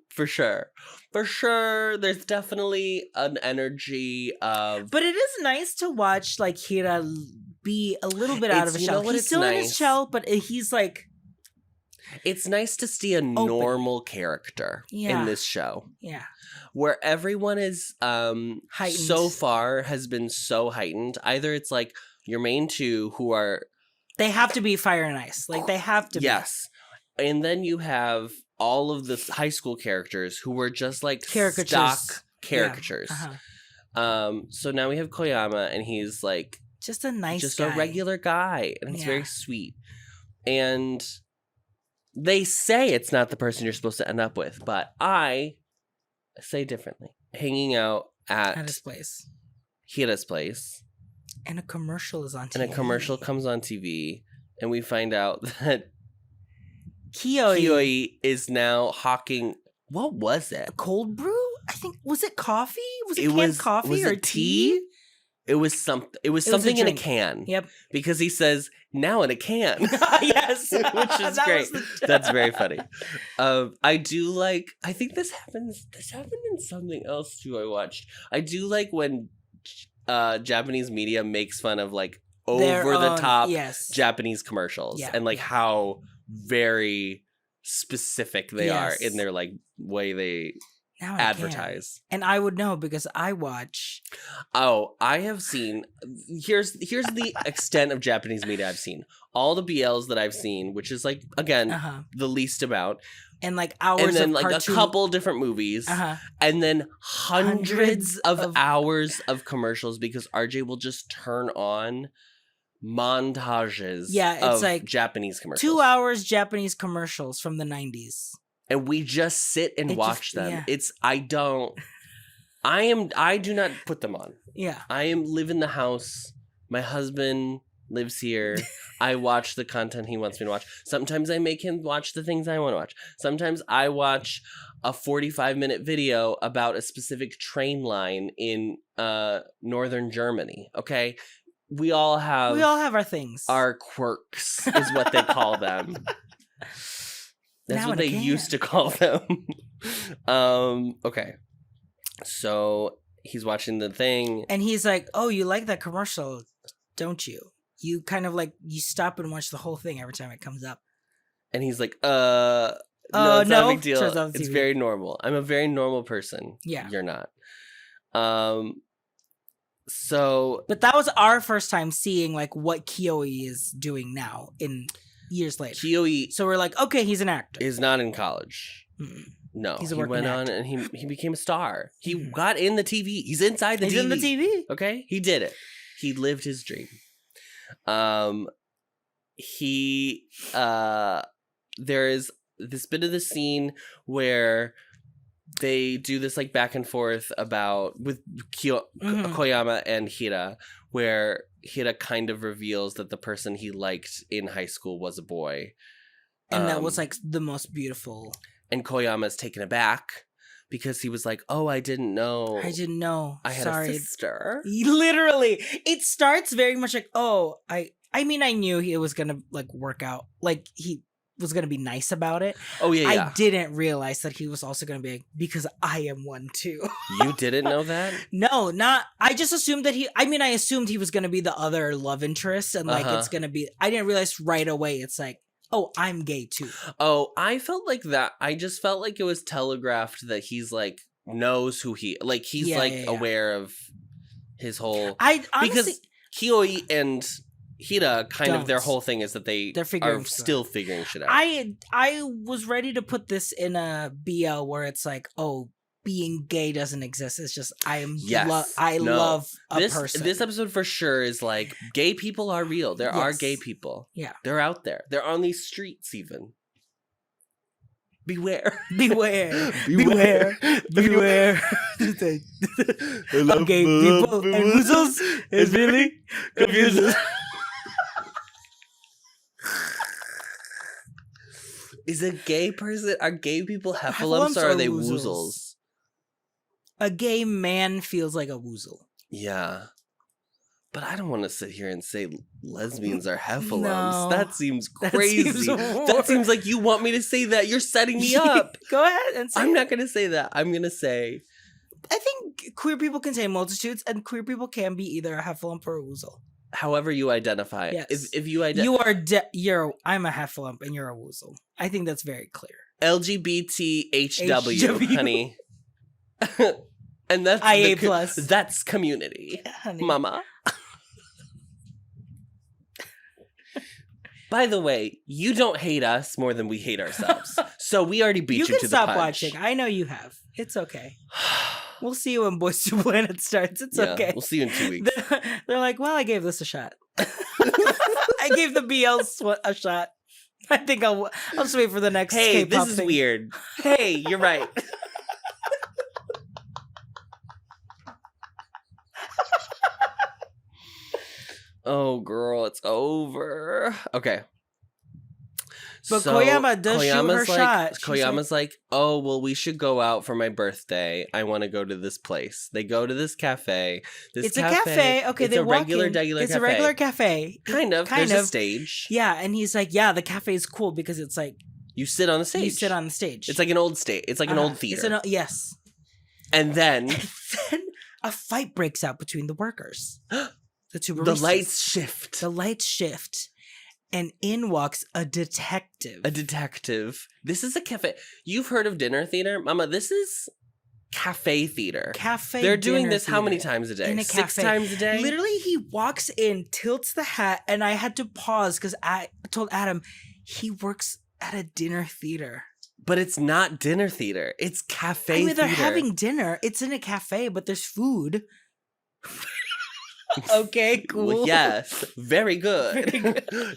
For sure. There's definitely an energy of... But it is nice to watch like Hira be a little bit out of his shell. He's still in his shell, but he's like... It's nice to see a normal character in this show. Yeah. Where everyone is heightened. So far has been so heightened. Either it's like your main two who are... They have to be fire and ice. Like they have to be. Yes. And then you have all of the high school characters who were just like stock caricatures. Yeah. So now we have Koyama and he's like... Just a nice just guy. A regular guy. And he's very sweet. And... They say it's not the person you're supposed to end up with, but I say differently. Hanging out at his place. Hira's place. And a commercial is on TV. And a commercial comes on TV, and we find out that Kioi is now hawking... What was it? A cold brew? I think... Was it coffee? Was it canned coffee or tea? It was something in a can. Yep. Because he says, now in a can. Yes. Which is great. That's very funny. I do like... I think this happened in something else too I watched. I do like when Japanese media makes fun of like over-the-top Japanese commercials. Yeah. And like how very specific they are in their like way they... advertise. And I would know because I watch. Oh, I have seen. Here's the extent of Japanese media I've seen. All the BLs that I've seen, which is like again the least amount, and like hours, and then of like cartoon... a couple different movies, and then hundreds of hours of commercials because RJ will just turn on montages. Yeah, it's of like Japanese commercials. 2 hours Japanese commercials from the 90s. And we just sit and watch them. Yeah. I do not put them on. Yeah. I live in the house. My husband lives here. I watch the content he wants me to watch. Sometimes I make him watch the things I want to watch. Sometimes I watch a 45-minute video about a specific train line in northern Germany. Okay? We all have our things. Our quirks is what they call them. That's what they used to call them. Okay. So he's watching the thing. And he's like, oh, you like that commercial, don't you? You kind of like, you stop and watch the whole thing every time it comes up. And he's like, no, it's not a big deal. It's very normal. I'm a very normal person. Yeah. You're not. So. But that was our first time seeing like what Kioi is doing now in... years later. Kioi, so we're like, okay, he's an actor. Is not in college. Mm-mm. No, he went on and he became a star. He got in the TV. He's inside the TV. He's in the TV. Okay, he did it. He lived his dream. There is this bit of the scene where they do this like back and forth with Koyama and Hira, where Hira kind of reveals that the person he liked in high school was a boy. And that was like the most beautiful. And Koyama's taken aback because he was like, oh, I didn't know. I had a sister. Literally. It starts very much like, oh, I mean, I knew it was going to like work out. Like he was going to be nice about it. Oh, yeah. I didn't realize that he was also going to be like, because I am one too. You didn't know that? No, I just assumed that I assumed he was going to be the other love interest and like it's going to be, I didn't realize right away. It's like, oh, I'm gay too. Oh, I felt like that. I just felt like it was telegraphed that he's like, knows who he's aware of his whole, because Kioi and Hira kind of their whole thing is that they're still figuring shit out. I was ready to put this in a BL where it's like, oh, being gay doesn't exist. It's just love a person. This episode for sure is like gay people are real. There are gay people. Yeah. They're out there. They're on these streets even. Beware. Beware. Beware. Beware. Gay people and weasels is really confusing. Is a gay person? Are gay people heffalumps or are they woozles? a gay man feels like a woozle. Yeah. But I don't want to sit here and say lesbians are heffalumps. No, that seems crazy. That seems like you want me to say that. You're setting me up. Go ahead and say I'm not going to say that. I'm going to say... I think queer people can say multitudes, and queer people can be either a heffalump or a woozle. However you identify. Yes. If you I'm a heffalump and you're a woozle. I think that's very clear. LGBTHW, honey. And that's IA plus. That's community, honey. Mama. By the way, you don't hate us more than we hate ourselves. So we already beat you to the punch. You can stop watching. I know you have. It's okay. We'll see you when Boys to Planet starts. It's okay. We'll see you in 2 weeks. They're like, well, I gave this a shot. I gave the BL a shot. I think I'll just wait for the next K-pop this is thing. Weird. Hey, you're right. Oh, girl, it's over. Okay. But so, Koyama does shoot her shot. Koyama's like, oh, well, we should go out for my birthday. I want to go to this place. They go to this cafe. It's a cafe. Okay, it's they a walk regular, in. It's a regular cafe. Kind of. There's a stage. Yeah, and he's like, yeah, the cafe is cool because it's like... You sit on the stage. You sit on the stage. It's like an old stage. It's like an old theater. Yes. And then a fight breaks out between the workers. The two baristas. The lights shift. The lights shift. And in walks a detective. A detective. This is a cafe. You've heard of dinner theater? Mama, this is cafe theater. They're doing this how many times a day? In a cafe. 6 times a day? Literally, he walks in, tilts the hat, and I had to pause because I told Adam, he works at a dinner theater. But it's not dinner theater. It's cafe theater. They're having dinner. It's in a cafe, but there's food. Okay, cool. Well, yes, very good.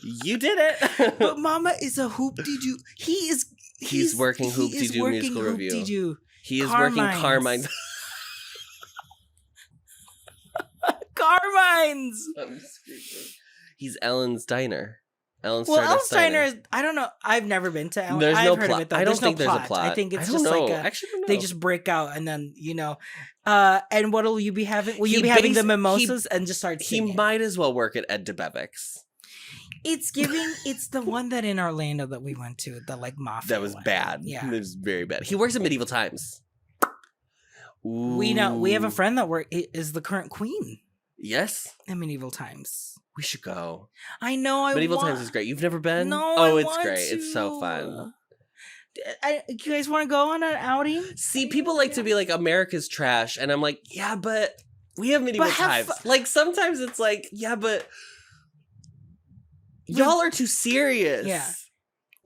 You did it. But Mama is a hoop-de-doo. He's working hoop-de-doo musical review. He is working Carmine's. Carmine's. I'm screaming. He's Ellen's Diner. Ellen's Diner is, I don't know. I've never been to Ellen. There's no plot. Of it, I don't think there's a plot. I think it's just like they just break out and then, and what will you be having? Will you be having the mimosas and just start singing? He might as well work at Ed DeBevick's. It's the one that in Orlando that we went to, the like mafia. That was bad. Yeah. It was very bad. He works at Medieval Times. Ooh. We have a friend that is the current queen. Yes. In Medieval Times. We should go. I know. Medieval Times is great. You've never been? No. Oh, it's great. It's so fun. You guys want to go on an outing? See, people like to be like, America's trash. And I'm like, yeah, but we have Medieval Times. Like, sometimes it's like, yeah, but y'all are too serious. Yeah.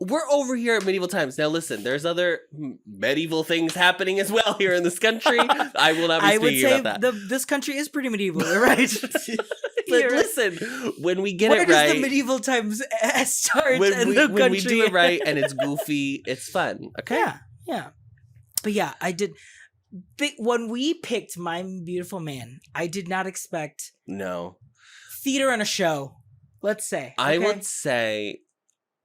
We're over here at Medieval Times. Now, listen, there's other medieval things happening as well here in this country. I will not be speaking about that. This country is pretty medieval, right? But listen, when we get it right... Where does the Medieval Times start when we do it right and it's goofy, it's fun. Okay? Yeah. But yeah, I did... When we picked My Beautiful Man, I did not expect... No. Theater and a show, let's say. Okay? I would say...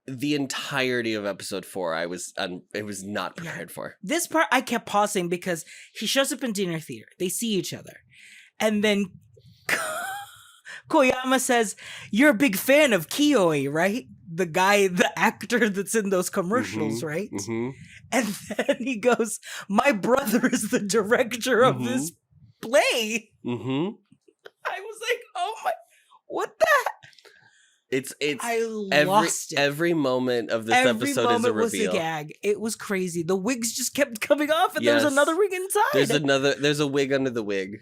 The entirety of episode 4, I was not prepared for. This part I kept pausing because he shows up in dinner theater. They see each other, and then Koyama says, "You're a big fan of Kiyoi, right? The actor that's in those commercials, right?" Mm-hmm. And then he goes, "My brother is the director of this play." Mm-hmm. I was like, "Oh my, what the?" I lost it. Every moment of this episode is a reveal. Was a gag. It was crazy. The wigs just kept coming off, and there was another wig inside. There's a wig under the wig.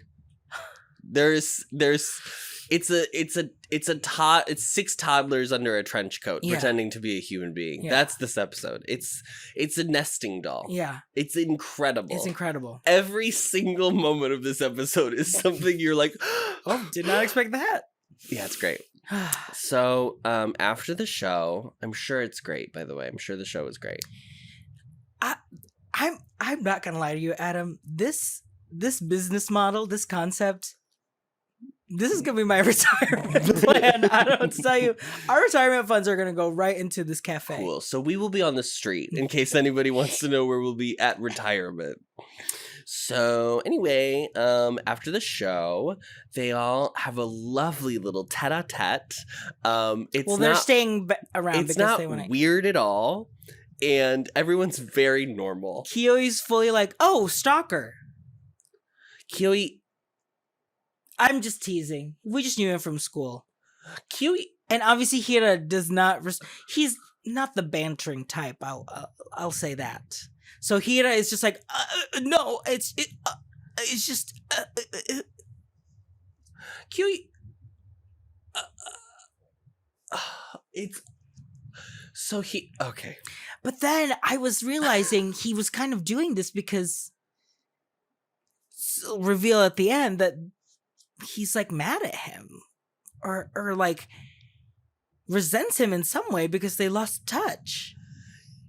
It's 6 toddlers under a trench coat pretending to be a human being. Yeah. That's this episode. It's a nesting doll. Yeah. It's incredible. It's incredible. Every single moment of this episode is something you're like, oh, did not expect that. Yeah, it's great. So, after the show, I'm sure it's great, by the way. I'm sure the show is great. I'm not gonna lie to you, Adam. This business model, this concept, this is gonna be my retirement plan. I don't tell you. Our retirement funds are gonna go right into this cafe. Cool. So we will be on the street in case anybody wants to know where we'll be at retirement. So anyway, after the show, they all have a lovely little tete-a-tete. They're staying around because not they want to. Weird at all, and everyone's very normal. Kyoi's fully like, oh, stalker. Kyoi, I'm just teasing. We just knew him from school. Kyoi, and obviously Hira does not. He's not the bantering type. I'll say that. So Hira is just like, no, it's just Kyoi. It's so okay. But then I was realizing he was kind of doing this because reveal at the end that he's like mad at him or like resents him in some way because they lost touch.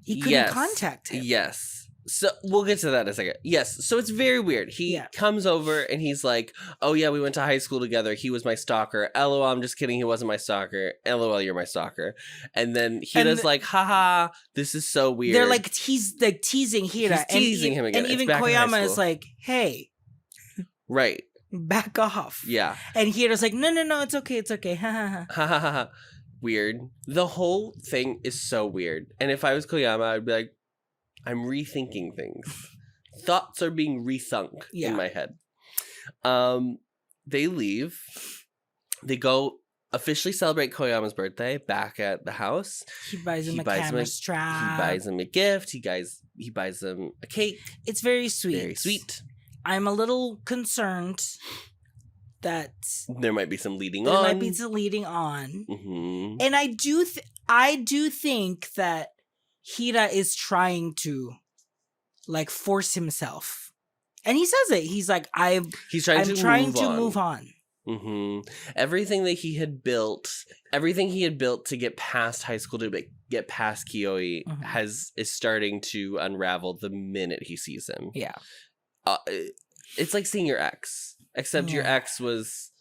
He couldn't contact him. Yes. So we'll get to that in a second. Yes. So it's very weird. He comes over and he's like, oh yeah, we went to high school together. He was my stalker. LOL, I'm just kidding. He wasn't my stalker. LOL, you're my stalker. And then Hira's like, haha, this is so weird. They're like, he's like teasing Hira. He's teasing him again. And even Koyama is like, hey. Right. Back off. Yeah. And Hira's like, no, it's okay. Ha ha ha. Weird. The whole thing is so weird. And if I was Koyama, I'd be like, I'm rethinking things. Thoughts are being rethunk in my head. They leave. They go officially celebrate Koyama's birthday back at the house. He buys him a camera strap. He buys him a gift. He buys him a cake. It's very sweet. Very sweet. I'm a little concerned that there might be some leading on. There might be some leading on. Mm-hmm. And I do think that Hira is trying to like force himself. And he says it. He's like, I'm trying to move on. Mm-hmm. Everything he had built to get past high school, to get past Kyoi, is starting to unravel the minute he sees him. Yeah. It's like seeing your ex, except your ex was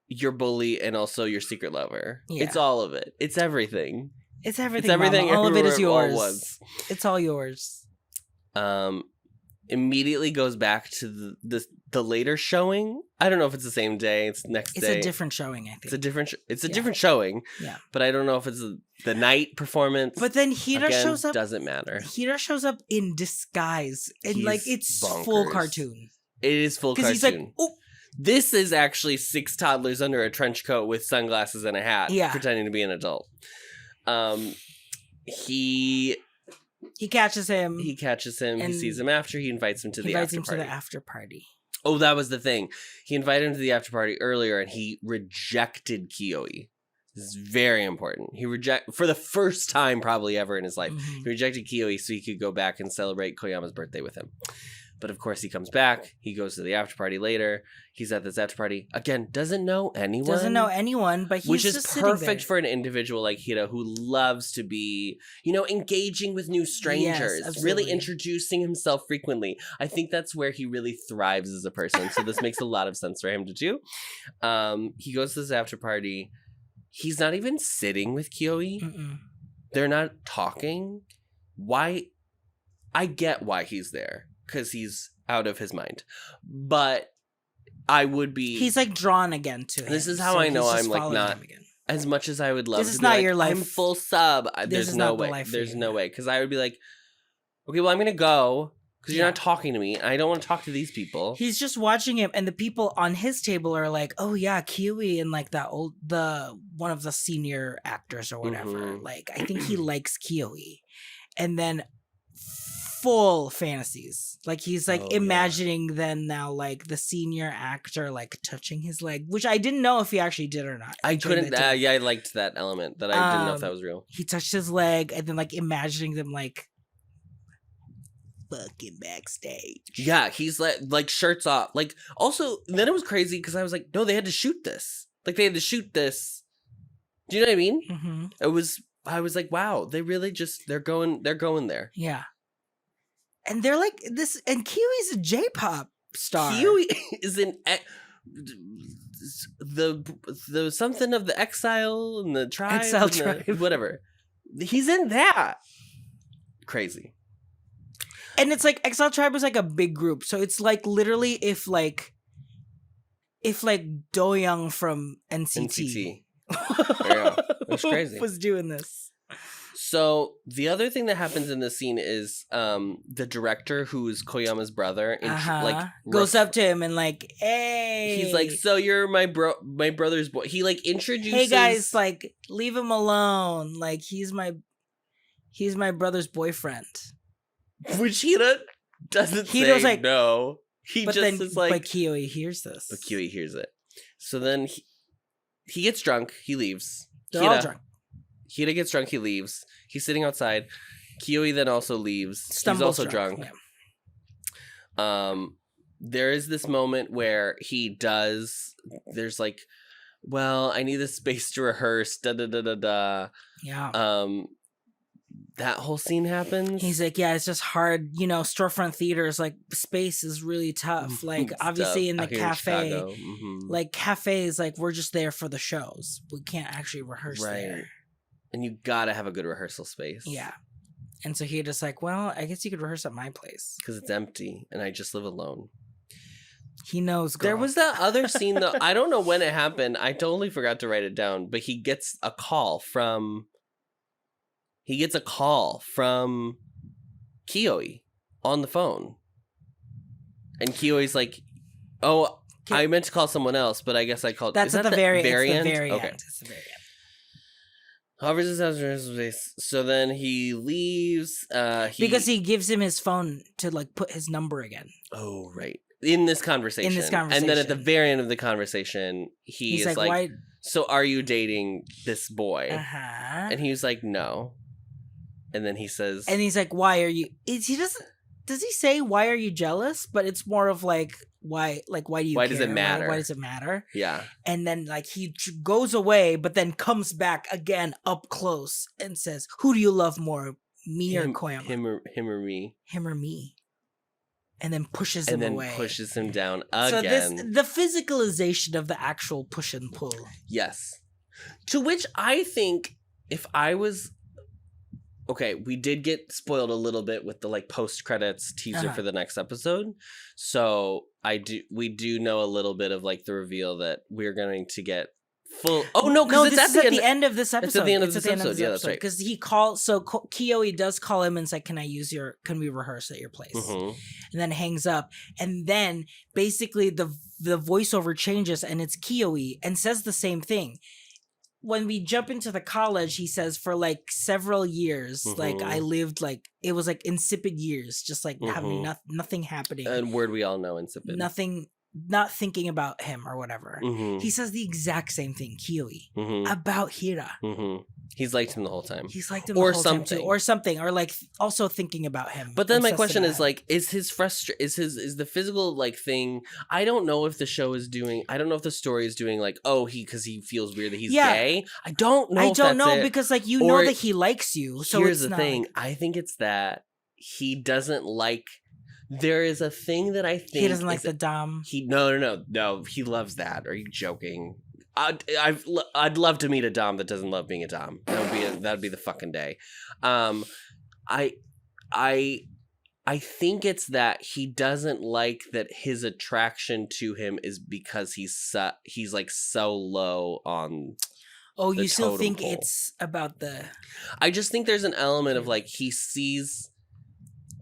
your bully and also your secret lover. Yeah. It's all of it. It's everything. It's everything. All of it is yours. It's all yours. Immediately goes back to the later showing. I don't know if it's the same day. It's next day. It's a different showing, I think. It's a different showing. Yeah. But I don't know if it's the night performance. But then Hira shows up. Doesn't matter. Hira shows up in disguise. And it's bonkers. Full cartoon. It is full cartoon. Because he's like, oh. This is actually 6 toddlers under a trench coat with sunglasses and a hat. Yeah. Pretending to be an adult. He catches him. He sees him after. He invites him to the after party. Oh, that was the thing. He invited him to the after party earlier, and he rejected Kyoi. This is very important. For the first time probably ever in his life. Mm-hmm. He rejected Kyoi so he could go back and celebrate Koyama's birthday with him. But of course he comes back. He goes to the after party later. He's at this after party. Again, doesn't know anyone. But he's which is just perfect for an individual like Hira who loves to be, engaging with new strangers. Yes, really introducing himself frequently. I think that's where he really thrives as a person. So this makes a lot of sense for him to do. He goes to this after party. He's not even sitting with Kyoi. Mm-mm. They're not talking. Why? I get why he's there. Because he's out of his mind. But I would be... He's like drawn again to him. This is how I know I'm like not... As much as I would love to be not your life. I'm full sub. There's no way. There's no way. Because I would be like, okay, well, I'm going to go. Because you're not talking to me. I don't want to talk to these people. He's just watching him. And the people on his table are like, oh yeah, Kyoi and like one of the senior actors or whatever. Mm-hmm. Like, I think he likes Kyoi. And then... full fantasies. Like he's like imagining then now like the senior actor like touching his leg, which I didn't know if he actually did or not. I couldn't. I liked that element that I didn't know if that was real. He touched his leg and then like imagining them like fucking backstage. Yeah, he's like shirts off. Like also then it was crazy because I was like, no, they had to shoot this. Like they had to shoot this. Do you know what I mean? Mm-hmm. I was like, wow, they really they're going there. Yeah. And they're like this, and Kiwi's a J-pop star. Kiwi is the something of the Exile and the Tribe. Exile Tribe. Whatever. He's in that. Crazy. And it's like Exile Tribe was like a big group, so it's like literally if Do Young from NCT. Yeah, that's crazy. Was doing this. So the other thing that happens in this scene is the director, who's Koyama's brother, goes up to him and like, hey. He's like, so you're my brother's boy. He like introduces. Hey guys, like leave him alone. Like he's my brother's boyfriend. Which Hida doesn't say like, no. He just is like. But Kiyoe hears this. But Kiyoe hears it. So then he gets drunk. He leaves. They're all drunk. Hida gets drunk, he leaves. He's sitting outside. Kiyoe then also leaves. He's also drunk. Yeah. There is this moment where there's like, well, I need this space to rehearse, da-da-da-da-da. Yeah. That whole scene happens. He's like, yeah, it's just hard. You know, storefront theaters, like, space is really tough. Like, obviously in the cafe, like, cafes, like, we're just there for the shows. We can't actually rehearse there. And you gotta have a good rehearsal space. Yeah. And so he just like, well, I guess you could rehearse at my place. Because it's empty and I just live alone. He knows, girl. There was that other scene, though. I don't know when it happened. I totally forgot to write it down. But he gets a call from Kiyoe on the phone. And Kiyoe's like, oh, I meant to call someone else, but I guess I called... That's at the very end. It's the very okay. end. It's the very end. Hovers his house. So then he leaves. Because he gives him his phone to like put his number again. Oh, right. In this conversation. And then at the very end of the conversation, he's like, why? So are you dating this boy? Uh-huh. And he was like, no. And then he says... And he's like, why are you... Does he say, why are you jealous? But it's more of like, why do you care? Does it matter? Why does it matter? Yeah. And then like he goes away, but then comes back again up close and says, who do you love more, me or Koyama? Him or me. Him or me. And then pushes him away. Pushes him down again. So the physicalization of the actual push and pull. Yes. To which I think if I was... Okay, we did get spoiled a little bit with the like post-credits teaser for the next episode. So we do know a little bit of like the reveal that we're going to get full... Oh, no, because it's at the end of this episode. It's at the end of this episode. Yeah, that's right. Because he calls... So Kiyoe does call him and is like, can we rehearse at your place? Mm-hmm. And then hangs up. And then basically the voiceover changes and it's Kiyoe and says the same thing. When we jump into the college, he says for like several years, like I lived like, it was like insipid years, just like having nothing happening. And word we all know, insipid. Nothing, not thinking about him or whatever. Mm-hmm. He says the exact same thing, Kiyoe, about Hira. Mm-hmm. He's liked him the whole time. He's liked him the whole time too. Or something. Or like also thinking about him. But then my question is like, is the physical like thing, I don't know if the show is doing, I don't know if the story is doing like, because he feels weird that he's gay. I don't know because like you know that he likes you. So here's the thing. Like... I think it's that he doesn't like, there is a thing that I think he doesn't like the dom. No. He loves that. Are you joking? I'd love to meet a dom that doesn't love being a dom. That'd be the fucking day. I think it's that he doesn't like that his attraction to him is because he's like so low on. Oh, you still think pole. It's about the? I just think there's an element of like he sees.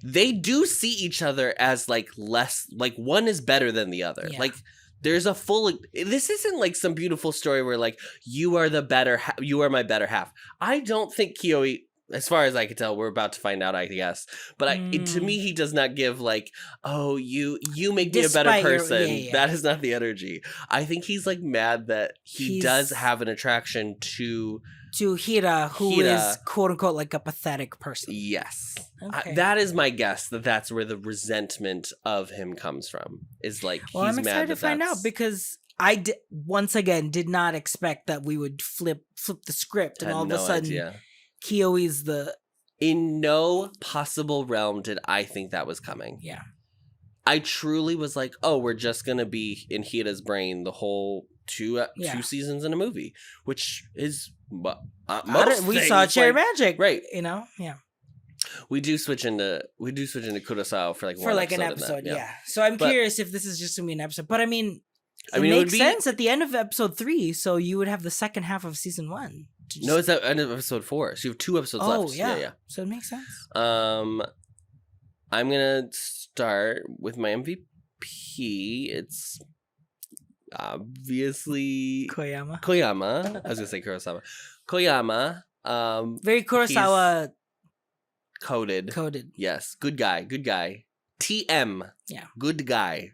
They do see each other as like less, like one is better than the other. Yeah. Like there's a full, this isn't like some beautiful story where like, you are my better half. I don't think Kiyoe, as far as I can tell, we're about to find out, I guess. But to me, he does not give like, oh, you make me a better person. That is not the energy. I think he's like mad that he does have an attraction to Hira, who is quote unquote like a pathetic person. Yes. Okay. That is my guess that's where the resentment of him comes from. Is like, well, he's mad. I'm excited to find out because I once again did not expect that we would flip the script and all of a sudden Kiyoe's in no possible realm did I think that was coming. Yeah. I truly was like, oh, we're just going to be in Hira's brain the whole two seasons in a movie, which is most we saw Cherry Magic, right? You know, yeah. We do switch into Kurosawa for an episode. Yeah. So I'm curious if this is just gonna be an episode, but I mean, it makes sense at the end of episode 3. So you would have the second half of season 1. No, it's at the end of episode 4. So you have 2 episodes left. Oh yeah. So it makes sense. I'm gonna start with my MVP. It's obviously Koyama. I was gonna say Kurosawa. Koyama. Very Kurosawa coded. Yes. Good guy. TM. Yeah. Good guy.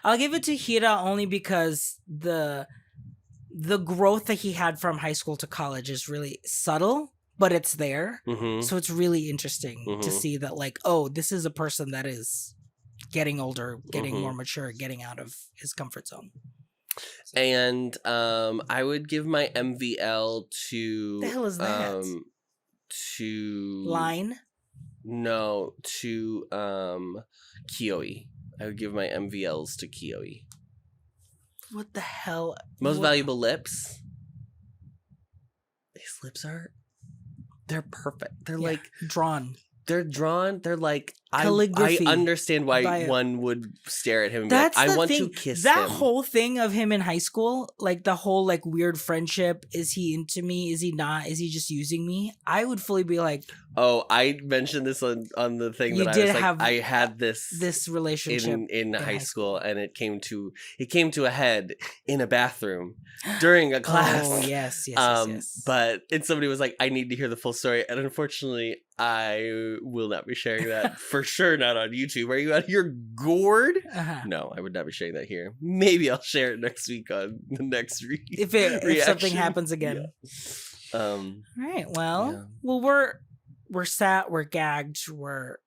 I'll give it to Hira only because the growth that he had from high school to college is really subtle, but it's there. Mm-hmm. So it's really interesting to see that, like, oh, this is a person that is getting older, getting more mature, getting out of his comfort zone. So. And I would give my MVL to... The hell is that? To... Line? No, to Kioi. I would give my MVLs to Kioi. What the hell? Most valuable lips. These lips they're perfect. They're like drawn. They're drawn. They're like I understand why one would stare at him and be like, I want to kiss him. That whole thing of him in high school, like the whole like weird friendship. Is he into me? Is he not? Is he just using me? I would fully be like, oh, I mentioned this on the thing that I was like, I had this relationship in high school, and it came to a head in a bathroom during a class. Oh yes. But somebody was like, I need to hear the full story, and unfortunately, I will not be sharing that for sure. Not on YouTube. Are you out here gourd? No, I would not be sharing that here. Maybe I'll share it next week on the next if something happens again. Yeah. All right. Well, we're sad. We're gagged. We're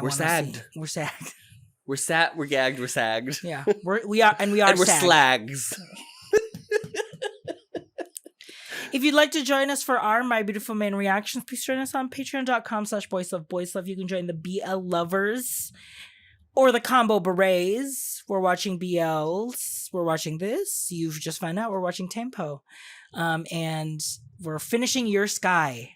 sad. We're sad. We're sad. We're gagged. We're sagged. Yeah. We are and we're slags. If you'd like to join us for our My Beautiful Man reactions, please join us on patreon.com/boyslove. You can join the BL lovers or the combo berets. We're watching BLs. We're watching this. You've just found out we're watching Tempo. And we're finishing Your Sky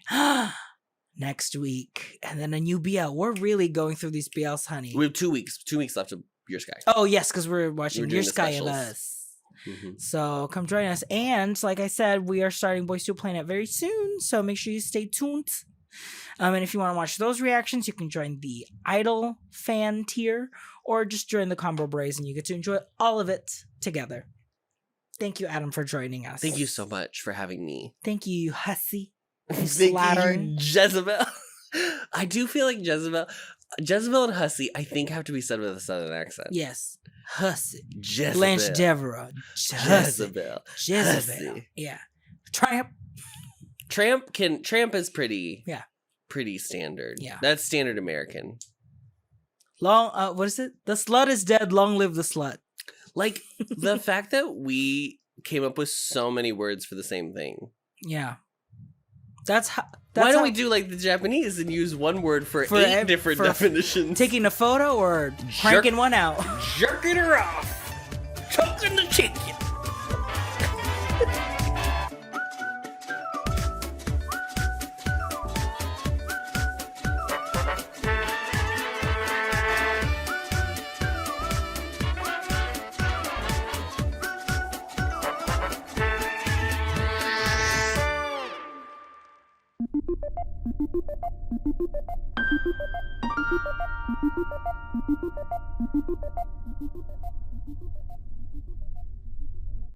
next week. And then a new BL. We're really going through these BLs, honey. We have 2 weeks. 2 weeks left of Your Sky. Oh, yes, because we're watching Your Sky of Us. So come join us. And like I said, we are starting Boys to Planet very soon. So make sure you stay tuned. And if you want to watch those reactions, you can join the Idol fan tier or just join the Combo Braze and you get to enjoy all of it together. Thank you, Adam, for joining us. Thank you so much for having me. Thank you, you hussy. Thank you, Jezebel. I do feel like Jezebel and hussy, I think, have to be said with a southern accent. Yes. Hussy. Jezebel. Blanche Devereaux. Jezebel. Hussy. Yeah. Tramp is pretty. Yeah. Pretty standard. Yeah. That's standard American. What is it? The slut is dead. Long live the slut. Like the fact that we came up with so many words for the same thing. Yeah. Why don't we do like the Japanese and use one word for 8 different definitions? Taking a photo or cranking one out? Jerking her off. Choking the chicken.